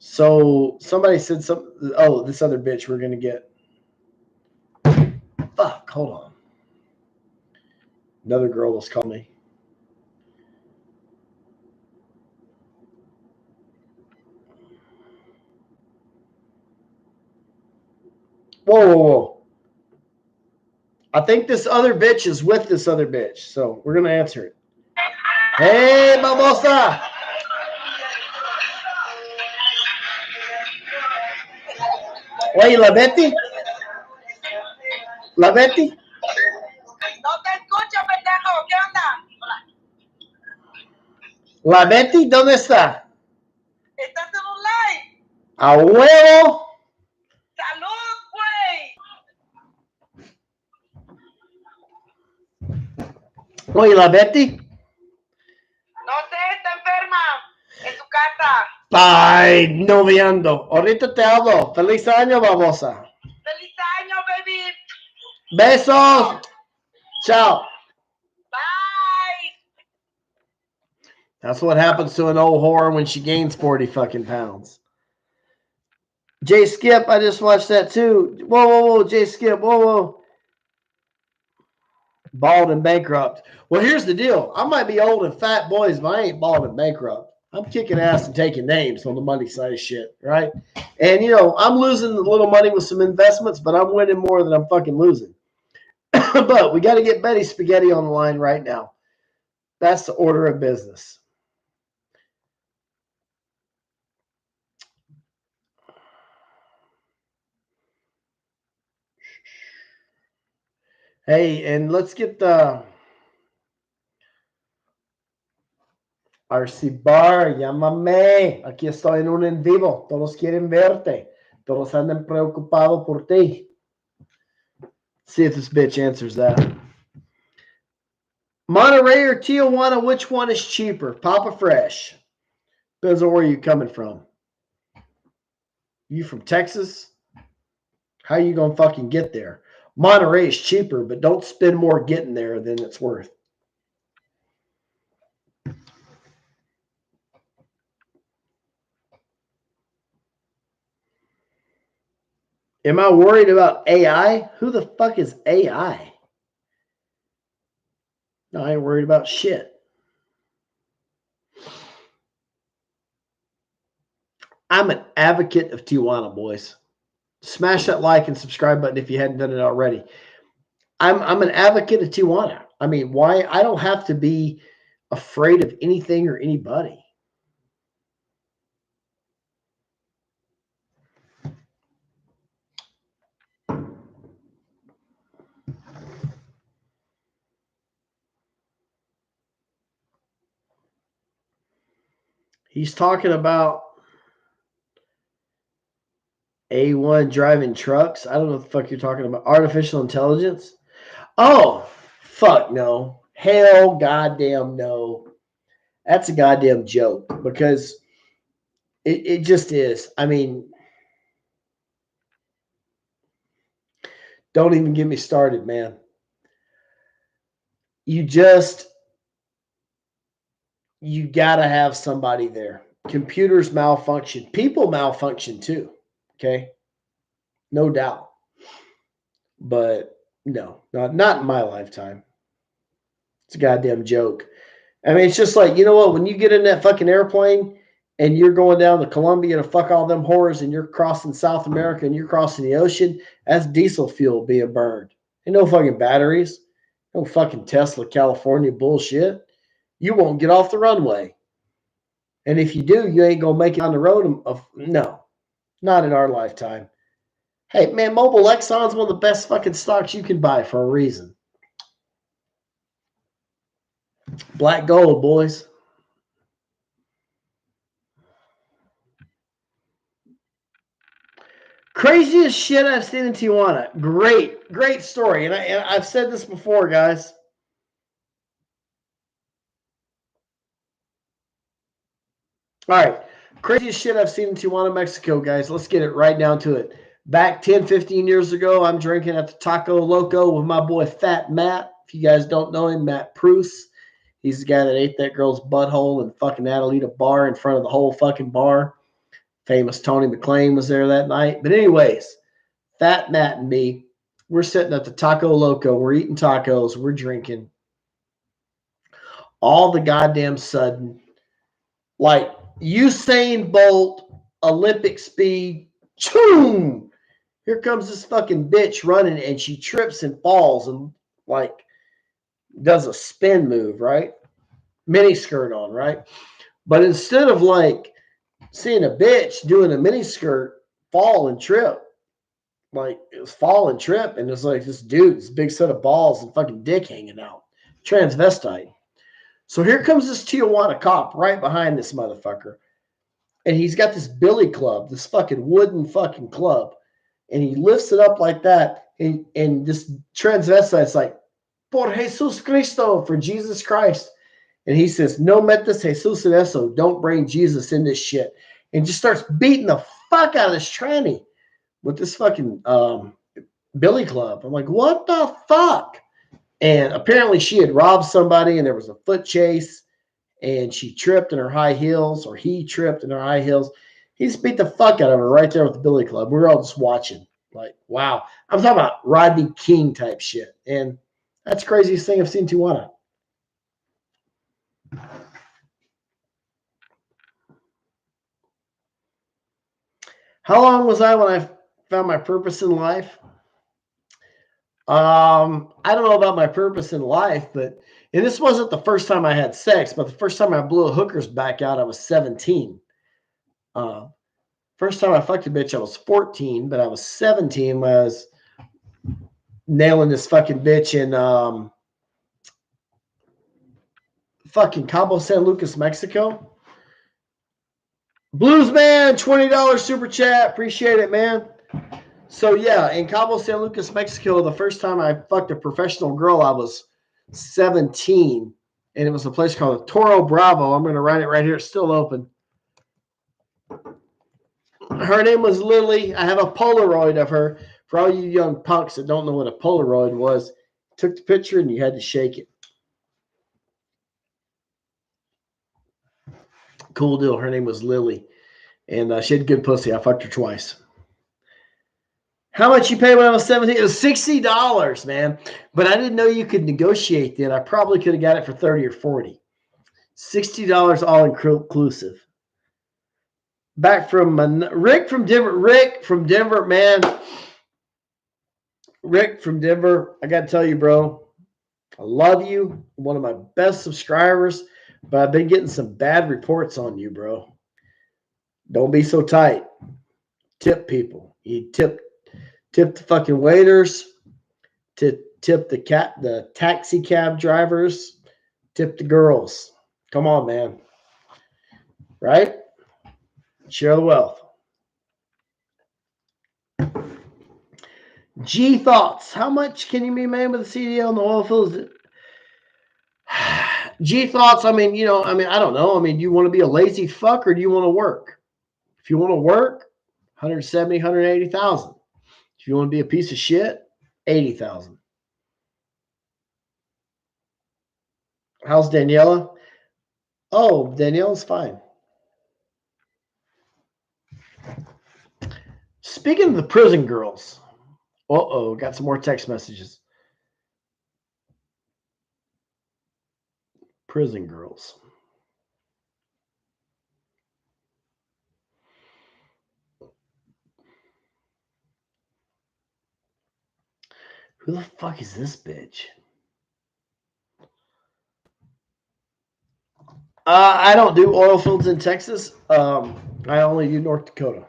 So somebody said something. Oh, this other bitch we're going to get. Fuck, hold on. Another girl was calling me. Whoa, whoa, whoa. I think this other bitch is with this other bitch. So we're going to answer it. Hey, babosa. Oye, la Betty. La Betty. No te escucho, pendejo. ¿Qué onda? La Betty, ¿dónde está? ¿Estás en un live? A huevo. ¡Salud, güey! Oye, la Betty. No sé, está enferma. En su casa. Ay, noviando. Ahorita te hablo. Feliz año, babosa. ¡Feliz año, baby! Besos. Ciao. Bye! That's what happens to an old whore when she gains 40 fucking pounds. Jay Skip, I just watched that too. Whoa, whoa, whoa, Jay Skip, whoa, whoa. Bald and bankrupt. Well, here's the deal. I might be old and fat, boys, but I ain't bald and bankrupt. I'm kicking ass and taking names on the money side of shit, right? And, you know, I'm losing a little money with some investments, but I'm winning more than I'm fucking losing. But we got to get Betty Spaghetti on the line right now. That's the order of business. Hey, and let's get the RC Bar, llámame. Aquí estoy en un en vivo. Todos quieren verte. Todos andan preocupados por ti. See if this bitch answers that. Monterey or Tijuana, which one is cheaper? Papa Fresh. Depends on where you're coming from. You from Texas? How you going to fucking get there? Monterey is cheaper, but don't spend more getting there than it's worth. Am I worried about AI? Who the fuck is AI? No, I ain't worried about shit. I'm an advocate of Tijuana, boys. Smash that like and subscribe button if you hadn't done it already. I'm an advocate of Tijuana. I mean, why? I don't have to be afraid of anything or anybody. He's talking about A1 driving trucks. I don't know what the fuck you're talking about. Artificial intelligence. Oh, Fuck no. Hell goddamn no. That's a goddamn joke because it just is. I mean, don't even get me started, man. You gotta have somebody there. Computers malfunction. People malfunction too. Okay. No doubt. But no, not in my lifetime. It's a goddamn joke. I mean, it's just like, you know what? When you get in that fucking airplane and you're going down to Colombia to fuck all them whores and you're crossing South America and you're crossing the ocean, that's diesel fuel being burned. Ain't no fucking batteries. No fucking Tesla, California bullshit. You won't get off the runway. And if you do, you ain't going to make it on the road. No, not in our lifetime. Hey, man, Mobile Exxon's one of the best fucking stocks you can buy for a reason. Black gold, boys. Craziest shit I've seen in Tijuana. Great story. And I've said this before, guys. All right. Craziest shit I've seen in Tijuana, Mexico, guys. Let's get it right down to it. Back 10, 15 years ago, I'm drinking at the Taco Loco with my boy Fat Matt. If you guys don't know him, Matt Pruce. He's the guy that ate that girl's butthole in fucking Adelita bar in front of the whole fucking bar. Famous Tony McClain was there that night. But anyways, Fat Matt and me, we're sitting at the Taco Loco. We're eating tacos. We're drinking. All the goddamn sudden, like Usain Bolt, Olympic speed, choom! Here comes this fucking bitch running and she trips and falls and like does a spin move, right? Mini skirt on, right? But instead of like seeing a bitch doing a mini skirt fall and trip, like it was fall and trip, and it's like this dude, this big set of balls and fucking dick hanging out, transvestite. So here comes this Tijuana cop right behind this motherfucker, and he's got this billy club, this fucking wooden fucking club, and he lifts it up like that, and this transvestite's like, por Jesus Cristo, for Jesus Christ. And he says, no metas Jesus en eso, don't bring Jesus in this shit. And just starts beating the fuck out of this tranny with this fucking billy club. I'm like, what the fuck? And apparently she had robbed somebody and there was a foot chase and she tripped in her high heels, or he tripped in her high heels. He just beat the fuck out of her right there with the billy club. We were all just watching. Like, wow. I'm talking about Rodney King type shit. And that's the craziest thing I've seen in Tijuana. How long was I when I found my purpose in life? I don't know about my purpose in life, and this wasn't the first time I had sex, but the first time I blew a hooker's back out, I was 17. First time I fucked a bitch, I was 14, but I was 17 when I was nailing this fucking bitch in fucking Cabo San Lucas, Mexico. Bluesman, $20 super chat. Appreciate it, man. So, yeah, in Cabo San Lucas, Mexico, the first time I fucked a professional girl, I was 17. And it was a place called Toro Bravo. I'm going to write it right here. It's still open. Her name was Lily. I have a Polaroid of her. For all you young punks that don't know what a Polaroid was, took the picture and you had to shake it. Cool deal. Her name was Lily. And she had good pussy. I fucked her twice. How much you paid when I was 17? It was $60, man. But I didn't know you could negotiate then. I probably could have got it for 30 or 40. $60 all inclusive. Back from Rick from Denver. Rick from Denver, man. Rick from Denver. I got to tell you, bro. I love you. One of my best subscribers. But I've been getting some bad reports on you, bro. Don't be so tight. Tip people. You tip the fucking waiters. Tip the taxi cab drivers. Tip the girls. Come on, man. Right? Share the wealth. G Thoughts. How much can you be made with a CDL in the oil fields? G thoughts. I mean, I don't know. I mean, do you want to be a lazy fuck or do you want to work? If you want to work, 170, 180,000. If you want to be a piece of shit, 80,000. How's Daniela? Oh, Daniela's fine. Speaking of the prison girls, got some more text messages. Prison girls. Who the fuck is this bitch? I don't do oil fields in Texas. I only do North Dakota.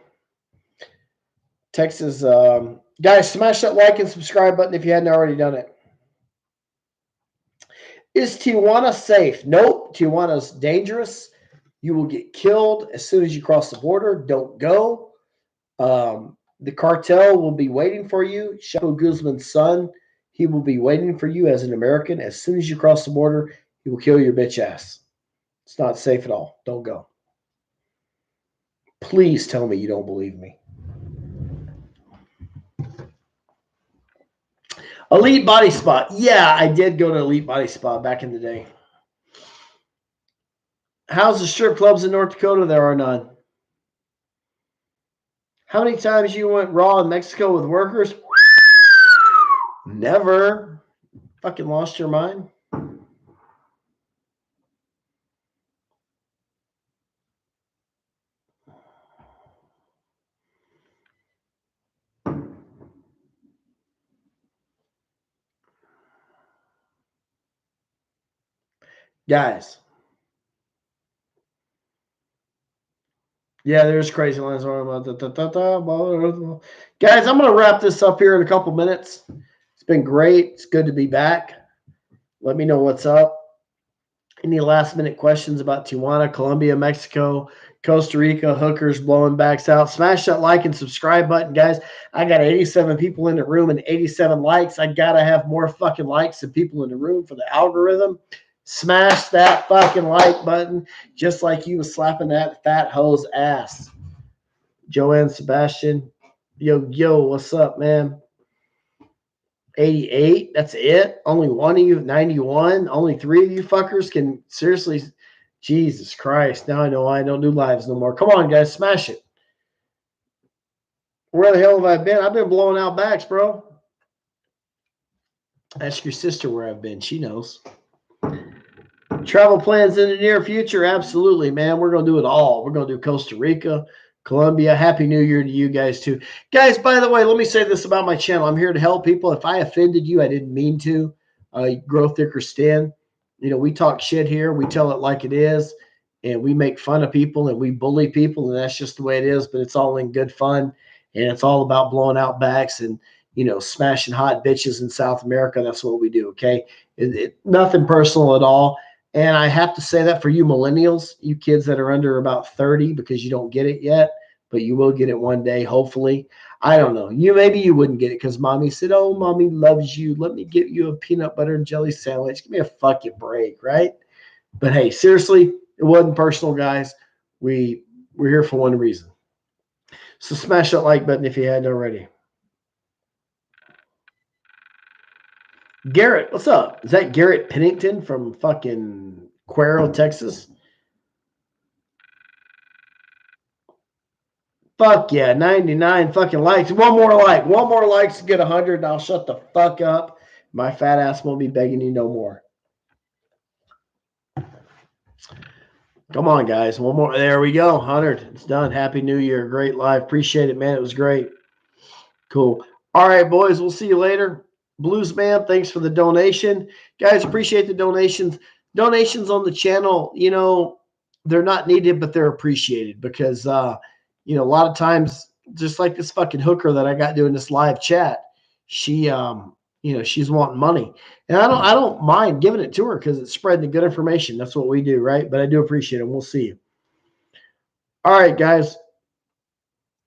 Texas, guys, smash that like and subscribe button if you hadn't already done it. Is Tijuana safe? Nope. Tijuana's dangerous. You will get killed as soon as you cross the border. Don't go. The cartel will be waiting for you. Chapo Guzman's son, he will be waiting for you as an American. As soon as you cross the border, he will kill your bitch ass. It's not safe at all. Don't go. Please tell me you don't believe me. Elite Body Spot. Yeah, I did go to Elite Body Spot back in the day. How's the strip clubs in North Dakota? There are none. How many times you went raw in Mexico with workers? Never. Fucking lost your mind. Guys. Yeah, there's crazy lines. Guys, I'm going to wrap this up here in a couple minutes. It's been great. It's good to be back. Let me know what's up. Any last minute questions about Tijuana, Colombia, Mexico, Costa Rica, hookers blowing backs out? Smash that like and subscribe button, guys. I got 87 people in the room and 87 likes. I got to have more fucking likes than people in the room for the algorithm. Smash that fucking like button just like you was slapping that fat hoe's ass. Joanne Sebastian. Yo, what's up, man? 88, that's it? Only one of you, 91? Only 3 of you fuckers can seriously, Jesus Christ. Now I know I don't do lives no more. Come on, guys, smash it. Where the hell have I been? I've been blowing out backs, bro. Ask your sister where I've been. She knows. Travel plans in the near future? Absolutely, man. We're going to do it all. We're going to do Costa Rica, Colombia. Happy New Year to you guys, too. Guys, by the way, let me say this about my channel. I'm here to help people. If I offended you, I didn't mean to. Grow thick or stand. We talk shit here. We tell it like it is. And we make fun of people and we bully people. And that's just the way it is. But it's all in good fun. And it's all about blowing out backs and, smashing hot bitches in South America. That's what we do, okay? Nothing personal at all. And I have to say that for you millennials, you kids that are under about 30, because you don't get it yet, but you will get it one day, hopefully. I don't know. Maybe you wouldn't get it because mommy said, oh, mommy loves you. Let me get you a peanut butter and jelly sandwich. Give me a fucking break, right? But hey, seriously, it wasn't personal, guys. We're here for one reason. So smash that like button if you hadn't already. Garrett, what's up? Is that Garrett Pennington from fucking Cuero, Texas? Fuck yeah, 99 fucking likes. One more likes to get 100 and I'll shut the fuck up. My fat ass won't be begging you no more. Come on, guys. One more. There we go. 100. It's done. Happy New Year. Great live. Appreciate it, man. It was great. Cool. All right, boys. We'll see you later. Blues Man, thanks for the donation. Guys, appreciate the donations. Donations on the channel, they're not needed, but they're appreciated because, a lot of times, just like this fucking hooker that I got doing this live chat, she, she's wanting money. And I don't mind giving it to her because it's spreading the good information. That's what we do, right? But I do appreciate it. We'll see you. All right, guys.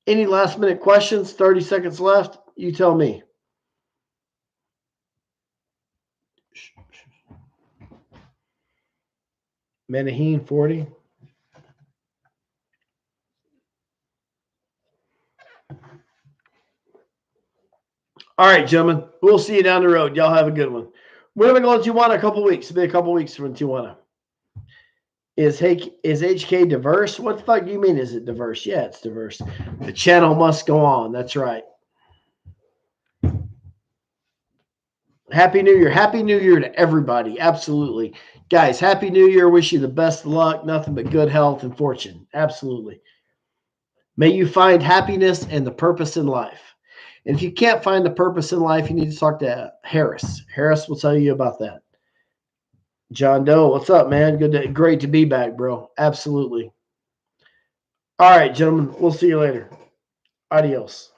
Any last minute questions? 30 seconds left. You tell me. Medellin 40. All right, gentlemen. We'll see you down the road. Y'all have a good one. When are we going to Tijuana? A couple weeks. It'll be a couple weeks from Tijuana. Is HK diverse? What the fuck do you mean? Is it diverse? Yeah, it's diverse. The channel must go on. That's right. Happy New Year. Happy New Year to everybody. Absolutely. Guys, Happy New Year. Wish you the best of luck. Nothing but good health and fortune. Absolutely. May you find happiness and the purpose in life. And if you can't find the purpose in life, you need to talk to Harris. Harris will tell you about that. John Doe, what's up, man? Great to be back, bro. Absolutely. All right, gentlemen. We'll see you later. Adios.